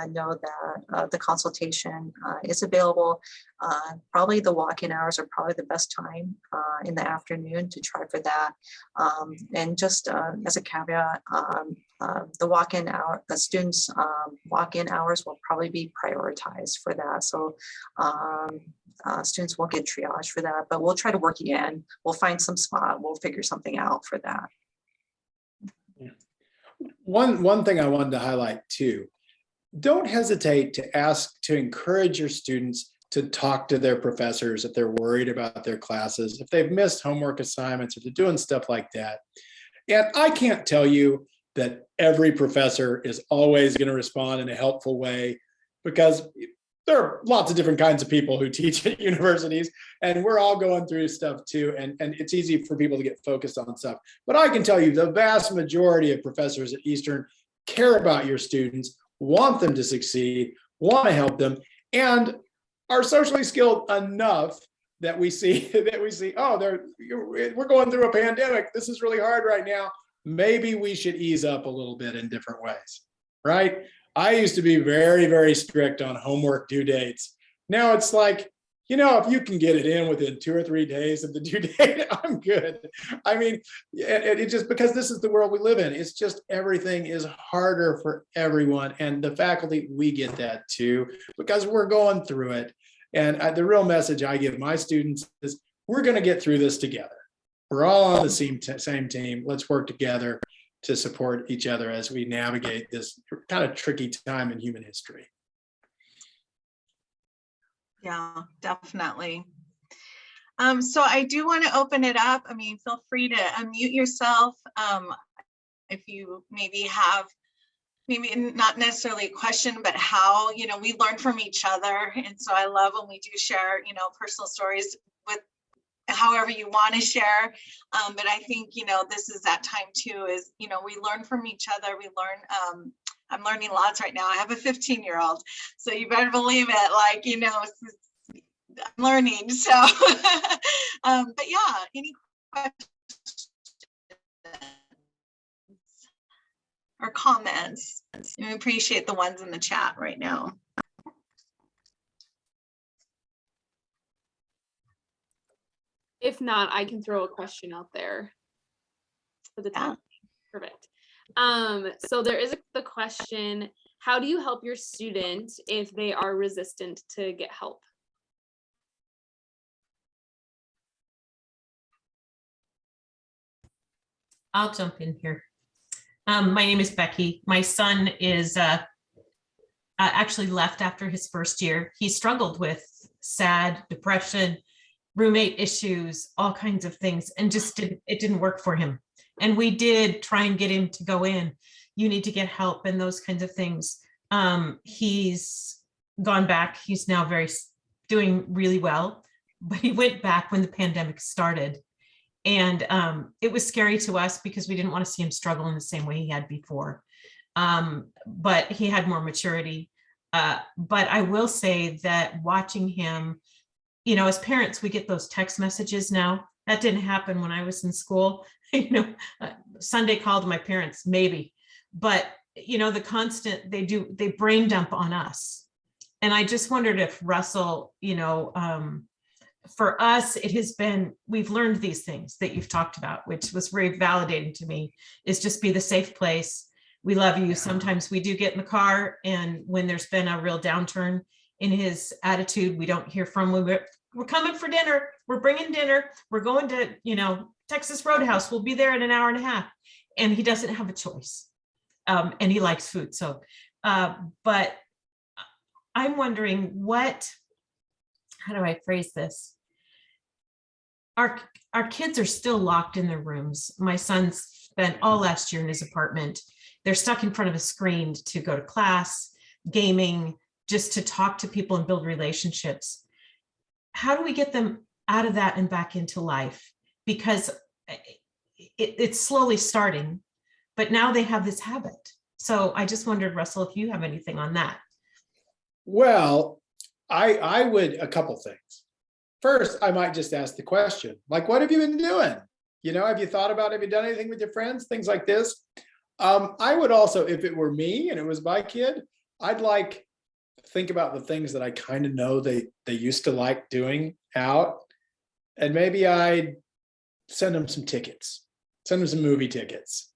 know that the consultation is available. Probably the walk-in hours are probably the best time in the afternoon to try for that. And just as a caveat, the students' walk-in hours will probably be prioritized for that. So students won't get triage for that, but we'll try to work you in. We'll find some spot. We'll figure something out for that. Yeah. One thing I wanted to highlight too, don't hesitate to encourage your students to talk to their professors if they're worried about their classes, if they've missed homework assignments, if they're doing stuff like that. And I can't tell you that every professor is always going to respond in a helpful way, because there are lots of different kinds of people who teach at universities, and we're all going through stuff too. And it's easy for people to get focused on stuff. But I can tell you the vast majority of professors at Eastern care about your students, want them to succeed, want to help them, and are socially skilled enough that we see, oh, we're going through a pandemic. This is really hard right now. Maybe we should ease up a little bit in different ways, right? I used to be very, very strict on homework due dates. Now it's like, if you can get it in within 2 or 3 days of the due date, I'm good. I mean, it just, because this is the world we live in, it's just everything is harder for everyone. And the faculty, we get that too, because we're going through it. And the real message I give my students is, we're going to get through this together. We're all on the same team. Let's work together to support each other as we navigate this kind of tricky time in human history. Yeah, definitely. So I do want to open it up. I mean, feel free to unmute yourself. If you maybe have, maybe not necessarily a question, but how, we learn from each other. And so I love when we do share, personal stories with however you want to share. But I think, this is that time too, is, we learn from each other. We learn, I'm learning lots right now. I have a 15-year-old, so you better believe it. Like, I'm learning. So, but yeah, any questions or comments? We appreciate the ones in the chat right now. If not, I can throw a question out there for the time. Perfect. So there is the question, how do you help your student if they are resistant to get help? I'll jump in here. My name is Becky. My son is actually left after his first year. He struggled with SAD, depression, roommate issues, all kinds of things, and it didn't work for him. And we did try and get him to go in. You need to get help and those kinds of things. He's gone back. He's now doing really well, but he went back when the pandemic started. And it was scary to us because we didn't want to see him struggle in the same way he had before. But he had more maturity. But I will say that watching him, as parents, we get those text messages now. That didn't happen when I was in school. Sunday call to my parents, maybe. But, the constant, they brain dump on us. And I just wondered if Russell, for us, it has been, we've learned these things that you've talked about, which was very validating to me, is just be the safe place. We love you. Sometimes we do get in the car, and when there's been a real downturn in his attitude, we don't hear from him. We're coming for dinner. We're bringing dinner. We're going to, Texas Roadhouse. We'll be there in an hour and a half. And he doesn't have a choice. And he likes food. So, but I'm wondering how do I phrase this? Our kids are still locked in their rooms. My son spent all last year in his apartment. They're stuck in front of a screen to go to class, gaming, just to talk to people and build relationships. How do we get them out of that and back into life? Because it's slowly starting, but now they have this habit. So I just wondered, Russell, if you have anything on that. Well, I would, a couple things. First, I might just ask the question, like, what have you been doing? Have you thought about, have you done anything with your friends? Things like this. I would also, if it were me and it was my kid, I'd think about the things that I kind of know they used to like doing out. And maybe I'd send them some tickets, send them some movie tickets,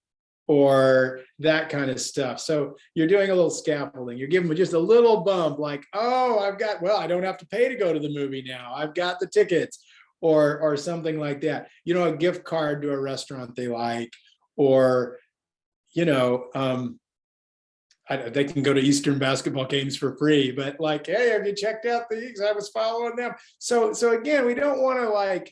or that kind of stuff. So you're doing a little scaffolding. You're giving them just a little bump, like, oh, I don't have to pay to go to the movie now. I've got the tickets, or something like that. A gift card to a restaurant they like, or, they can go to Eastern basketball games for free, but like, hey, have you checked out these? I was following them. So again, we don't want to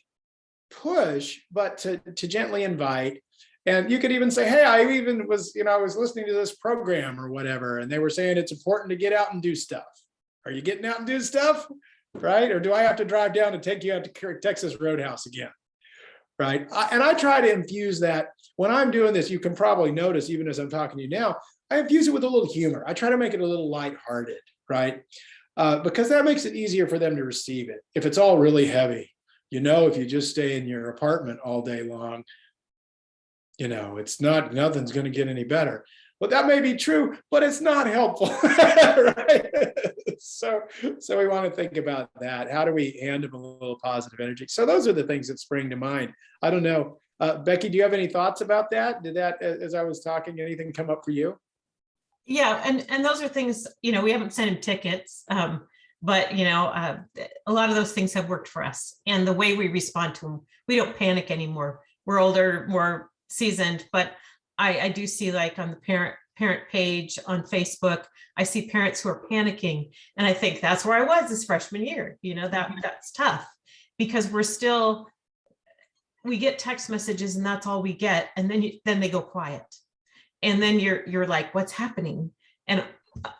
push, but to gently invite. And you could even say, hey, I even was, I was listening to this program or whatever, and they were saying it's important to get out and do stuff. Are you getting out and do stuff? Right? Or do I have to drive down and take you out to Texas Roadhouse again? Right? And I try to infuse that when I'm doing this. You can probably notice, even as I'm talking to you now, I infuse it with a little humor. I try to make it a little lighthearted, right? Because that makes it easier for them to receive it. If it's all really heavy, if you just stay in your apartment all day long, it's nothing's going to get any better. Well, that may be true, but it's not helpful, right? So we want to think about that. How do we hand them a little positive energy? So those are the things that spring to mind. I don't know. Becky, do you have any thoughts about that? Did that, as I was talking, anything come up for you? Yeah, and those are things, we haven't sent him tickets, but a lot of those things have worked for us. And the way we respond to them, we don't panic anymore. We're older, more seasoned, but I do see, like, on the parent page on Facebook, I see parents who are panicking, and I think that's where I was this freshman year. That's tough, because we get text messages and that's all we get, and then they go quiet, and then you're like, what's happening? And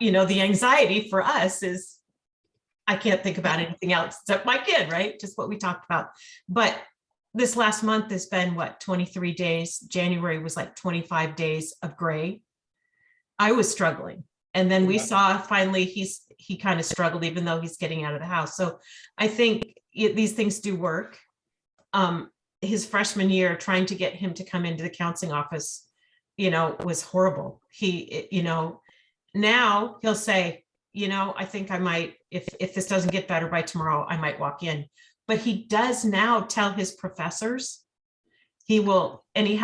the anxiety for us is, I can't think about anything else except my kid, right? Just what we talked about. But this last month has been 23 days. January was like 25 days of gray. I was struggling. And then we saw finally he kind of struggled, even though he's getting out of the house. So I think these things do work. His freshman year, trying to get him to come into the counseling office, was horrible. He, now he'll say, I think I might, if this doesn't get better by tomorrow, I might walk in. But he does now tell his professors. He will, and he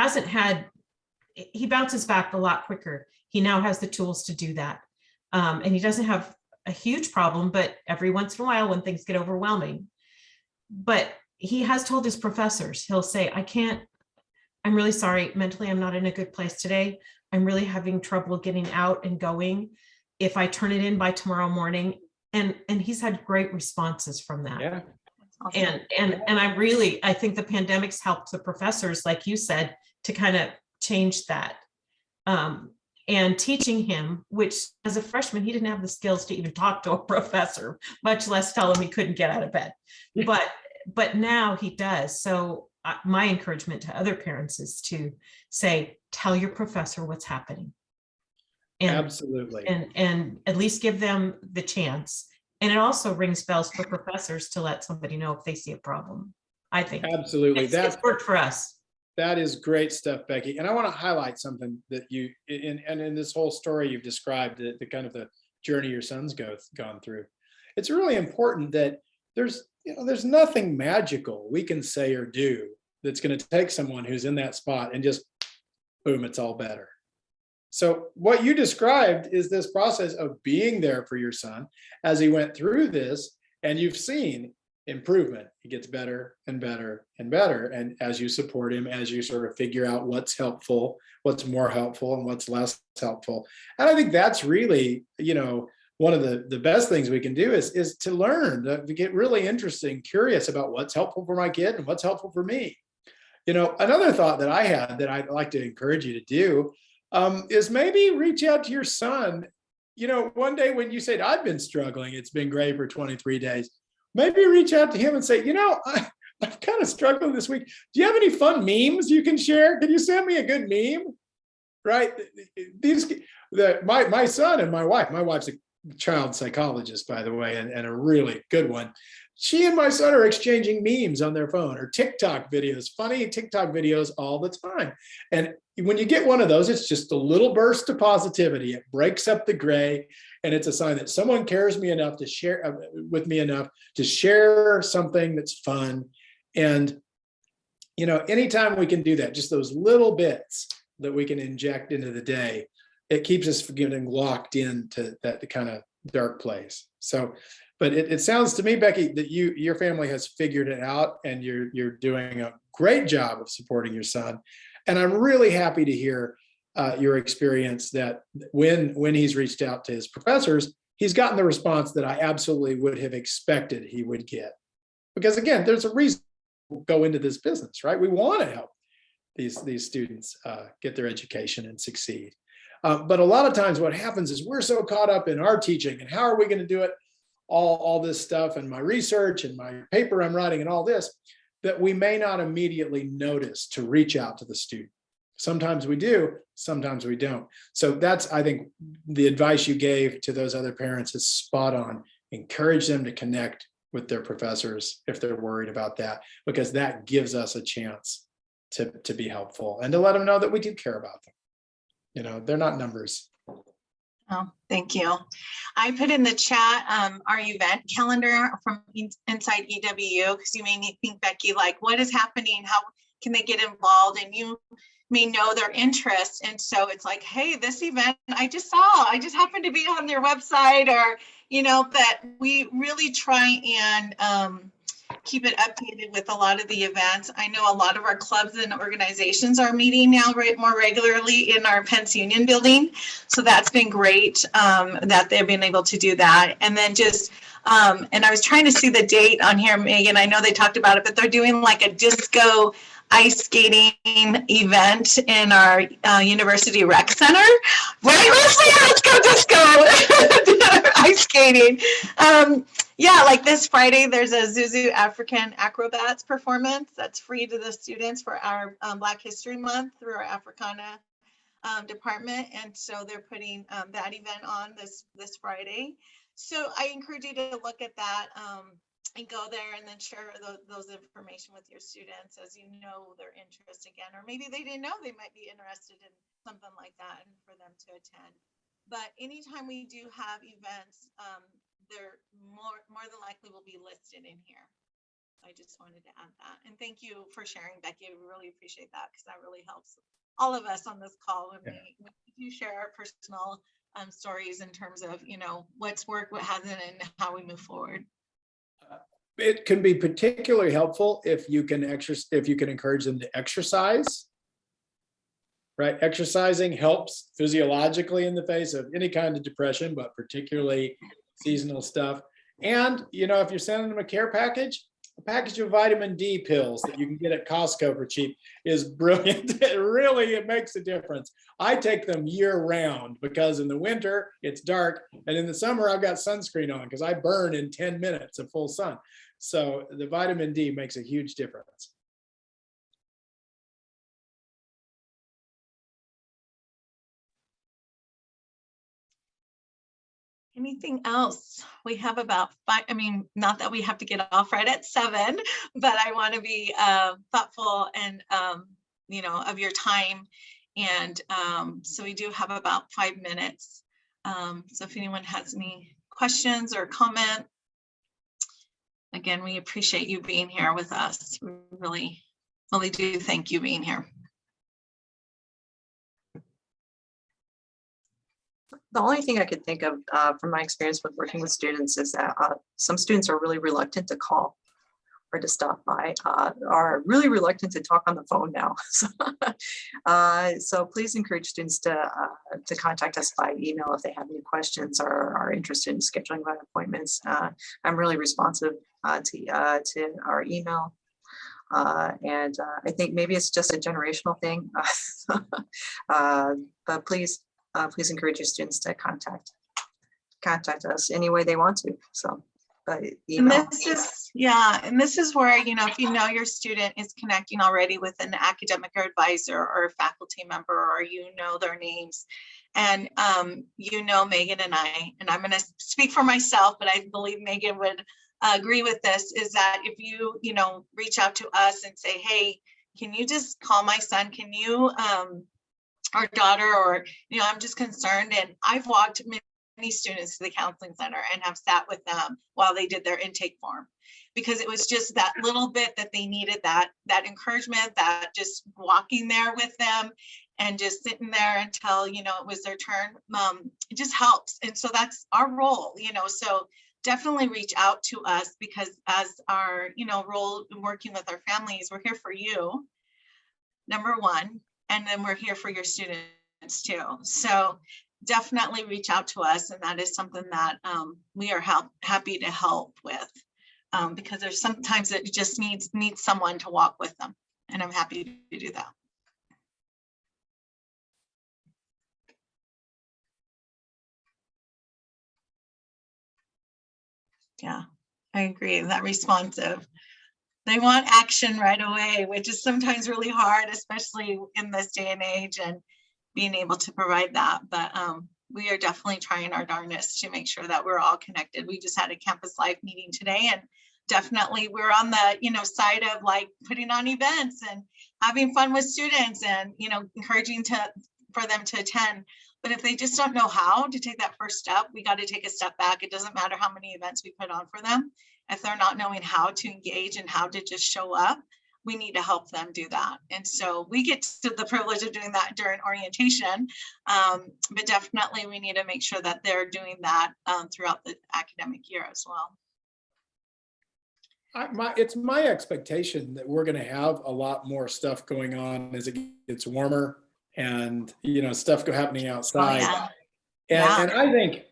bounces back a lot quicker. He now has the tools to do that. And he doesn't have a huge problem, but every once in a while when things get overwhelming. But he has told his professors, he'll say, I'm really sorry, mentally I'm not in a good place today. I'm really having trouble getting out and going. If I turn it in by tomorrow morning, and he's had great responses from that. Yeah. Awesome. And I think the pandemic's helped the professors, like you said, to kind of change that. And teaching him, which as a freshman, he didn't have the skills to even talk to a professor, much less tell him he couldn't get out of bed. But now he does. So my encouragement to other parents is to say, tell your professor what's happening. And, absolutely. And at least give them the chance. And it also rings bells for professors to let somebody know if they see a problem. I think absolutely it's worked for us. That is great stuff, Becky. And I want to highlight something that you in this whole story you've described, the kind of the journey your son's gone through. It's really important that there's nothing magical we can say or do that's going to take someone who's in that spot and just boom, it's all better. So what you described is this process of being there for your son as he went through this, and you've seen improvement. He gets better and better and better. And as you support him, as you sort of figure out what's helpful, what's more helpful, and what's less helpful. And I think that's really, one of the best things we can do is to learn, to get really interesting, curious about what's helpful for my kid and what's helpful for me. Another thought that I had that I'd like to encourage you to do is maybe reach out to your son. One day when you said, I've been struggling, it's been great for 23 days. Maybe reach out to him and say, I'm kind of struggling this week. Do you have any fun memes you can share? Can you send me a good meme? Right? My son and my wife's a child psychologist, by the way, and a really good one. She and my son are exchanging memes on their phone or TikTok videos, funny TikTok videos all the time. And when you get one of those, it's just a little burst of positivity. It breaks up the gray, and it's a sign that someone cares me enough to share with me enough to share something that's fun. And, anytime we can do that, just those little bits that we can inject into the day, it keeps us from getting locked into that kind of dark place. So, but it sounds to me, Becky, that your family has figured it out, and you're doing a great job of supporting your son. And I'm really happy to hear your experience that when he's reached out to his professors, he's gotten the response that I absolutely would have expected he would get. Because again, there's a reason we go into this business, right? We want to help these students get their education and succeed. But a lot of times what happens is we're so caught up in our teaching and how are we going to do it, all this stuff and my research and my paper I'm writing and all this, that we may not immediately notice to reach out to the student. Sometimes we do, sometimes we don't. So that's, I think, the advice you gave to those other parents is spot on. Encourage them to connect with their professors if they're worried about that, because that gives us a chance to be helpful and to let them know that we do care about them. You know, they're not numbers. Oh, thank you. I put in the chat our event calendar from inside EWU, because you may think, Becky, like, what is happening? How can they get involved? And you may know their interests. And so it's like, hey, this event I just happened to be on their website, or, you know, but we really try and keep it updated with a lot of the events. I know a lot of our clubs and organizations are meeting now more regularly in our Pence Union building. So that's been great that they've been able to do that. And then just, and I was trying to see the date on here, Megan, I know they talked about it, but they're doing like a disco ice skating event in our University Rec Center. Right, Leslie, let's go disco ice skating. Yeah, like this Friday, there's a Zuzu African Acrobats performance that's free to the students for our Black History Month through our Africana department. And so they're putting that event on this Friday. So I encourage you to look at that and go there and then share those information with your students as you know their interest again, or maybe they didn't know they might be interested in something like that and for them to attend. But anytime we do have events, they're more than likely will be listed in here. I just wanted to add that. And thank you for sharing, Becky. I really appreciate that, because that really helps all of us on this call when we do share our personal stories in terms of, you know, what's worked, what hasn't, and how we move forward. It can be particularly helpful if you can encourage them to exercise. Right, exercising helps physiologically in the face of any kind of depression, but particularly seasonal stuff. And you know, if you're sending them a care package, a package of vitamin D pills that you can get at Costco for cheap is brilliant. It makes a difference. I take them year round because in the winter it's dark, and in the summer I've got sunscreen on because I burn in 10 minutes of full sun. So the vitamin D makes a huge difference. Anything else? We have about 5, I mean, not that we have to get off right at 7, but I want to be thoughtful and, you know, of your time. And so we do have about 5 minutes. So if anyone has any questions or comment, again, we appreciate you being here with us. We really, really do thank you being here. The only thing I could think of from my experience with working with students is that some students are really reluctant to call or to stop by, are really reluctant to talk on the phone now. So please encourage students to contact us by email if they have any questions or are interested in scheduling by appointments. I'm really responsive to our email. And I think maybe it's just a generational thing, but please encourage your students to contact us any way they want to. So, but email. And this is where, you know, if you know your student is connecting already with an academic advisor or a faculty member, or you know their names, and you know Megan and I'm going to speak for myself, but I believe Megan would agree with this, is that if you know, reach out to us and say, hey, can you just call my son? Can you our daughter, or, you know, I'm just concerned. And I've walked many students to the counseling center and have sat with them while they did their intake form, because it was just that little bit that they needed, that encouragement, that just walking there with them and just sitting there until, you know, it was their turn. It just helps. And so that's our role, you know, so definitely reach out to us, because as our, you know, role in working with our families, we're here for you, number one. And then we're here for your students too. So definitely reach out to us. And that is something that we are happy to help with, because there's sometimes it just needs someone to walk with them. And I'm happy to do that. Yeah, I agree. That responsive. They want action right away, which is sometimes really hard, especially in this day and age, and being able to provide that. But we are definitely trying our darndest to make sure that we're all connected. We just had a campus life meeting today, and definitely we're on the side of like putting on events and having fun with students and encouraging for them to attend. But if they just don't know how to take that first step, we got to take a step back. It doesn't matter how many events we put on for them. If they're not knowing how to engage and how to just show up, we need to help them do that. And so we get to the privilege of doing that during orientation, but definitely we need to make sure that they're doing that throughout the academic year as well. It's my expectation that we're going to have a lot more stuff going on as it gets warmer and, stuff happening outside. Oh, yeah. And I think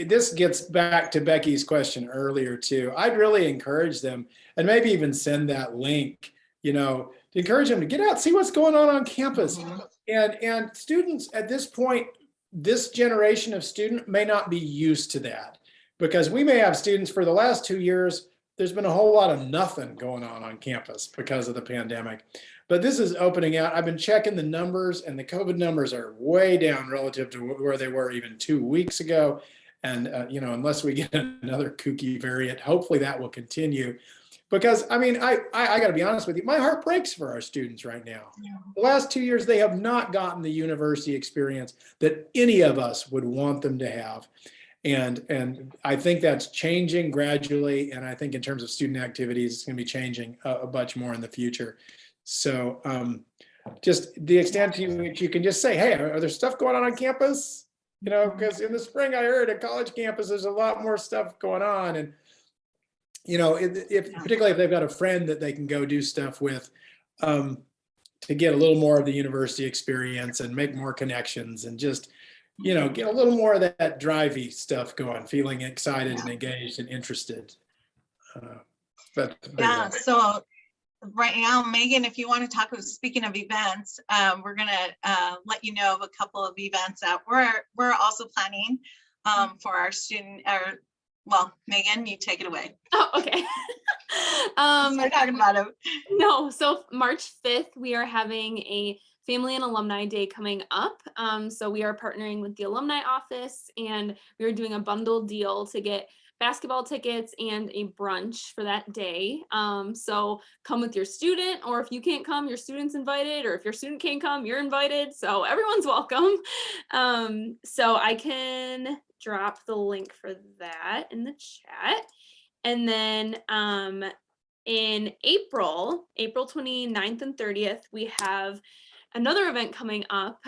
this gets back to Becky's question earlier too. I'd really encourage them, and maybe even send that link, to encourage them to get out, see what's going on campus. Mm-hmm. And students at this point, this generation of student may not be used to that, because we may have students for the last 2 years, there's been a whole lot of nothing going on campus because of the pandemic. But this is opening out. I've been checking the numbers, and the COVID numbers are way down relative to where they were even 2 weeks ago. And, unless we get another kooky variant, hopefully that will continue. Because, I got to be honest with you, my heart breaks for our students right now. Yeah. The last 2 years, they have not gotten the university experience that any of us would want them to have. And I think that's changing gradually. And I think in terms of student activities, it's going to be changing a bunch more in the future. So just the extent to which you can just say, hey, are there stuff going on campus? Because in the spring, I heard at college campuses, there's a lot more stuff going on. And, particularly if they've got a friend that they can go do stuff with, to get a little more of the university experience and make more connections and just, get a little more of that drivey stuff going, feeling excited and engaged and interested. So right now, Megan, if you want to talk, speaking of events, we're going to let you know of a couple of events that we're also planning for our student. Megan, you take it away. Oh, okay. Start talking about it. No, so March 5th, we are having a Family and Alumni Day coming up. So we are partnering with the alumni office, and we are doing a bundle deal to get basketball tickets and a brunch for that day. So come with your student, or if you can't come, your student's invited, or if your student can't come, you're invited. So everyone's welcome. So I can drop the link for that in the chat. And then in April 29th and 30th, we have another event coming up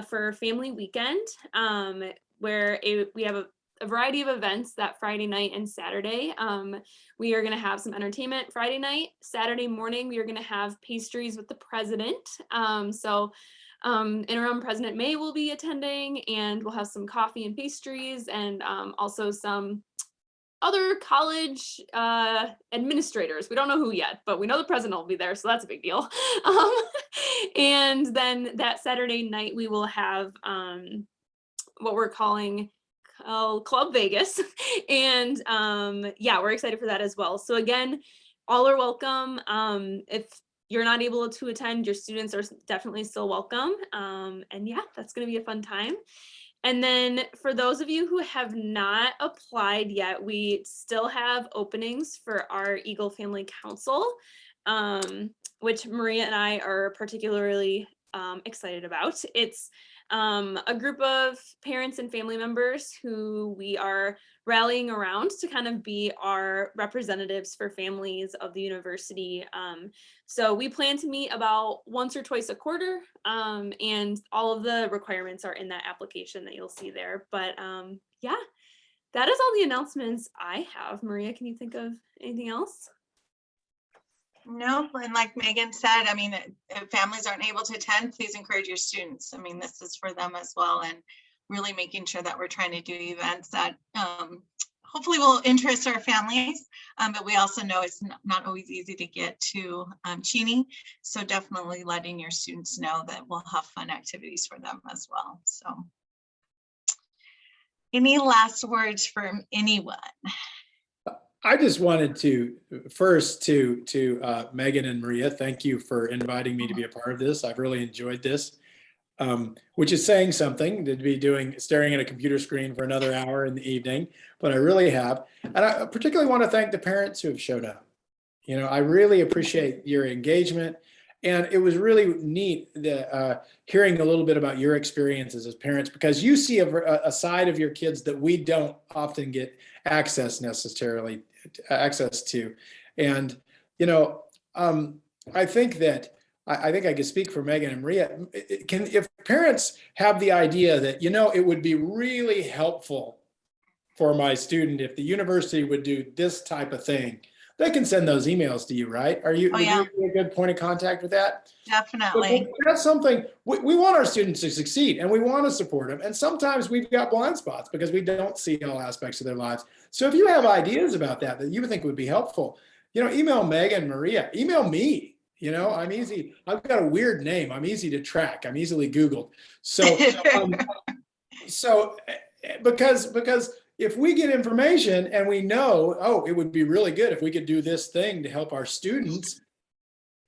for Family Weekend, where we have a variety of events that Friday night and Saturday. We are going to have some entertainment Friday night. Saturday morning, we are going to have pastries with the president. Interim President May will be attending, and we'll have some coffee and pastries, and also some other college administrators. We don't know who yet, but we know the president will be there, so that's a big deal. And then that Saturday night, we will have what we're calling Club Vegas. And we're excited for that as well. So again, all are welcome. If you're not able to attend, your students are definitely still welcome. And yeah, that's going to be a fun time. And then for those of you who have not applied yet, we still have openings for our Eagle Family Council, which Maria and I are particularly excited about. It's a group of parents and family members who we are rallying around to kind of be our representatives for families of the university. So we plan to meet about once or twice a quarter, and all of the requirements are in that application that you'll see there. But yeah, that is all the announcements I have. Maria, can you think of anything else? No, and like Megan said, if families aren't able to attend, please encourage your students. This is for them as well, and really making sure that we're trying to do events that hopefully will interest our families, but we also know it's not always easy to get to Cheney, so definitely letting your students know that we'll have fun activities for them as well. So any last words from anyone? I just wanted to first to Megan and Maria, thank you for inviting me to be a part of this. I've really enjoyed this, which is saying something to be staring at a computer screen for another hour in the evening, but I really have. And I particularly want to thank the parents who have showed up. You know, I really appreciate your engagement. And it was really neat hearing a little bit about your experiences as parents, because you see a side of your kids that we don't often get access to. And, you know, I think that I think I could speak for Megan and Maria. If parents have the idea that, you know, it would be really helpful for my student if the university would do this type of thing, they can send those emails to you, right? Would you be a good point of contact with that? Definitely. But that's something we want our students to succeed, and we want to support them. And sometimes we've got blind spots because we don't see all aspects of their lives. So if you have ideas about that you would think would be helpful, you know, email Megan, Maria, email me. You know, I'm easy. I've got a weird name. I'm easy to track. I'm easily Googled. So, because if we get information and we know, oh, it would be really good if we could do this thing to help our students,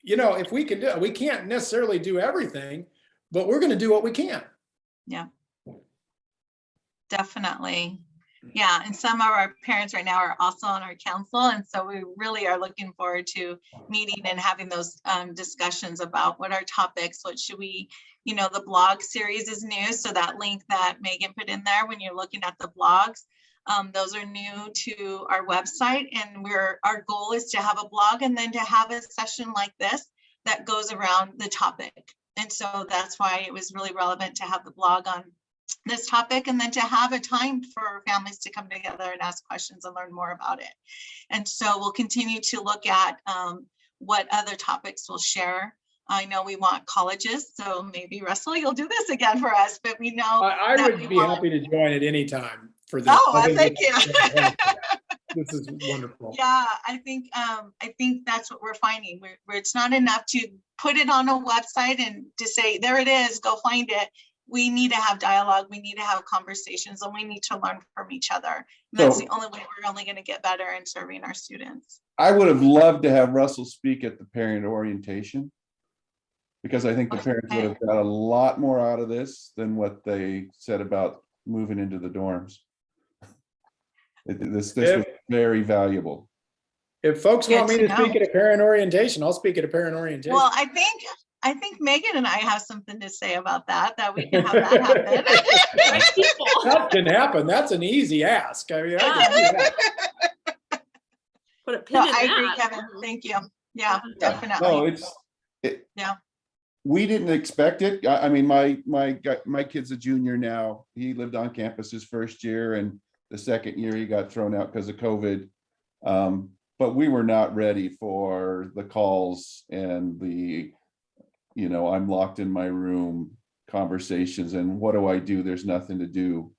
you know, if we can do it, we can't necessarily do everything, but we're going to do what we can. Yeah, definitely. Yeah, and some of our parents right now are also on our council, and so we really are looking forward to meeting and having those discussions about what our topics, what should we, you know, the blog series is new, so that link that Megan put in there when you're looking at the blogs, those are new to our website, and our goal is to have a blog and then to have a session like this that goes around the topic. And so that's why it was really relevant to have the blog on this topic, and then to have a time for families to come together and ask questions and learn more about it. And so we'll continue to look at what other topics we'll share. I know we want colleges, so maybe Russell, you'll do this again for us, but we know I would be happy to join at any time for this. Thank you. This is wonderful. Yeah, I think that's what we're finding. Where it's not enough to put it on a website and to say, there it is, go find it. We need to have dialogue, we need to have conversations, and we need to learn from each other. And that's the only way we're only going to get better in serving our students. I would have loved to have Russell speak at the parent orientation, because I think the parents would have got a lot more out of this than what they said about moving into the dorms. This was very valuable. If folks want me to speak at a parent orientation, I'll speak at a parent orientation. Well, I think Megan and I have something to say about that we can have that happen. That can happen. That's an easy ask. I mean, Put a pin in I that. agree, Kevin. Thank you. Yeah, definitely. No, we didn't expect it. I mean, my kid's a junior now. He lived on campus his first year, and the second year he got thrown out because of COVID. But we were not ready for the calls and the, you know, I'm locked in my room conversations and what do I do? There's nothing to do.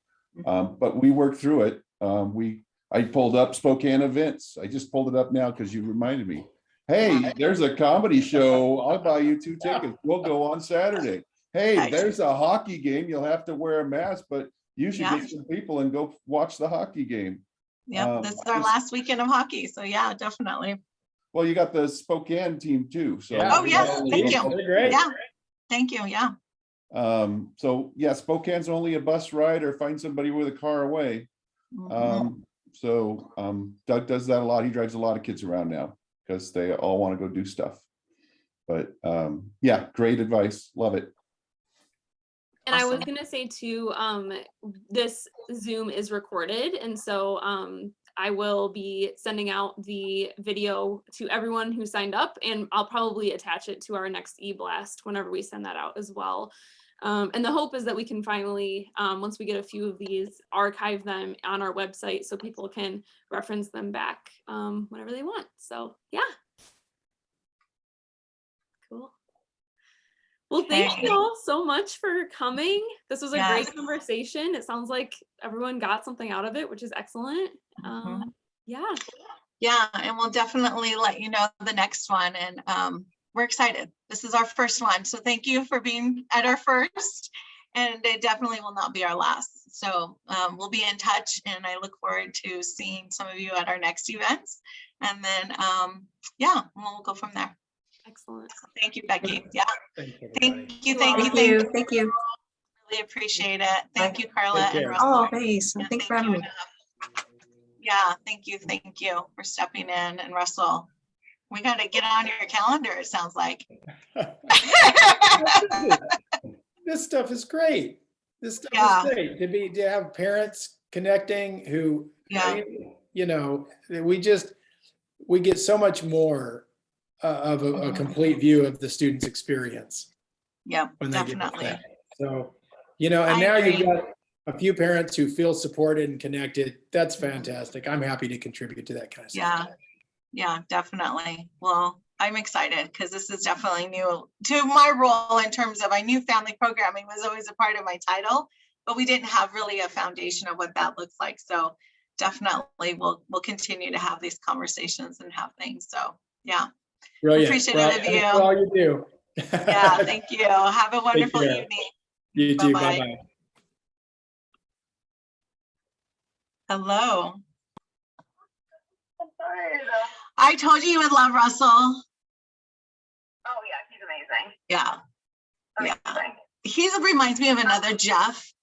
But we worked through it. I pulled up Spokane events. I just pulled it up now because you reminded me. Hey, there's a comedy show. I'll buy you 2 tickets. We'll go on Saturday. Hey, there's a hockey game. You'll have to wear a mask, but you should get some people and go watch the hockey game. Yeah, this is our last weekend of hockey. So yeah, definitely. Well, you got the Spokane team too. So yes, thank you. They're great. Yeah, thank you. Yeah. So yeah, Spokane's only a bus ride or find somebody with a car away. Doug does that a lot. He drives a lot of kids around now because they all want to go do stuff. But yeah, great advice. Love it. And I was going to say too, this Zoom is recorded. And so I will be sending out the video to everyone who signed up, and I'll probably attach it to our next e-blast whenever we send that out as well. And the hope is that we can finally, once we get a few of these, archive them on our website so people can reference them back whenever they want. So yeah. Cool. Well, thank you all so much for coming. This was a great conversation. It sounds like everyone got something out of it, which is excellent. Yeah, and we'll definitely let you know the next one. And we're excited. This is our first one. So thank you for being at our first. And it definitely will not be our last. So we'll be in touch, and I look forward to seeing some of you at our next events. And then, yeah, we'll go from there. Excellent. Thank you, Becky. Yeah. Thank you. Thank you. Thank you. Really appreciate it. Thank you, Carla Take and care. Russell. Oh, thanks. Yeah, Thanks for having me. Yeah, thank you for stepping in. And Russell, we got to get on your calendar, it sounds like. This stuff is great. This stuff Yeah. is great to have parents connecting who, Yeah. you know, we get so much more of a complete view of the student's experience. Yeah, when they get definitely. that. So, you know, and I now agree. you've got a few parents who feel supported and connected. That's fantastic. I'm happy to contribute to that kind of stuff. Yeah, definitely. Well, I'm excited because this is definitely new to my role in terms of, I knew family programming was always a part of my title, but we didn't have really a foundation of what that looks like. So definitely we'll continue to have these conversations and have things. So yeah. Brilliant. Appreciate Well, it of you. thanks for all you do. Yeah, thank you. Have a wonderful care. evening. You too. Bye-bye. Bye-bye. Hello. I told you would love Russell. Oh yeah, he's amazing. Yeah. Yeah. Amazing. He reminds me of another Jeff.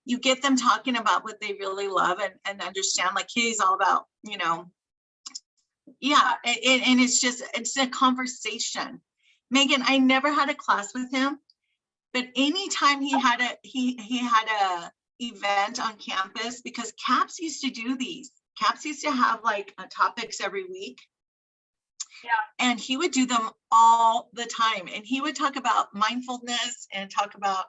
You get them talking about what they really love and understand, like he's all about, you know, yeah. And it's a conversation. Megan, I never had a class with him, but anytime he had a event on campus, because CAPS used to do these. CAPS used to have like topics every week. Yeah. And he would do them all the time. And he would talk about mindfulness and talk about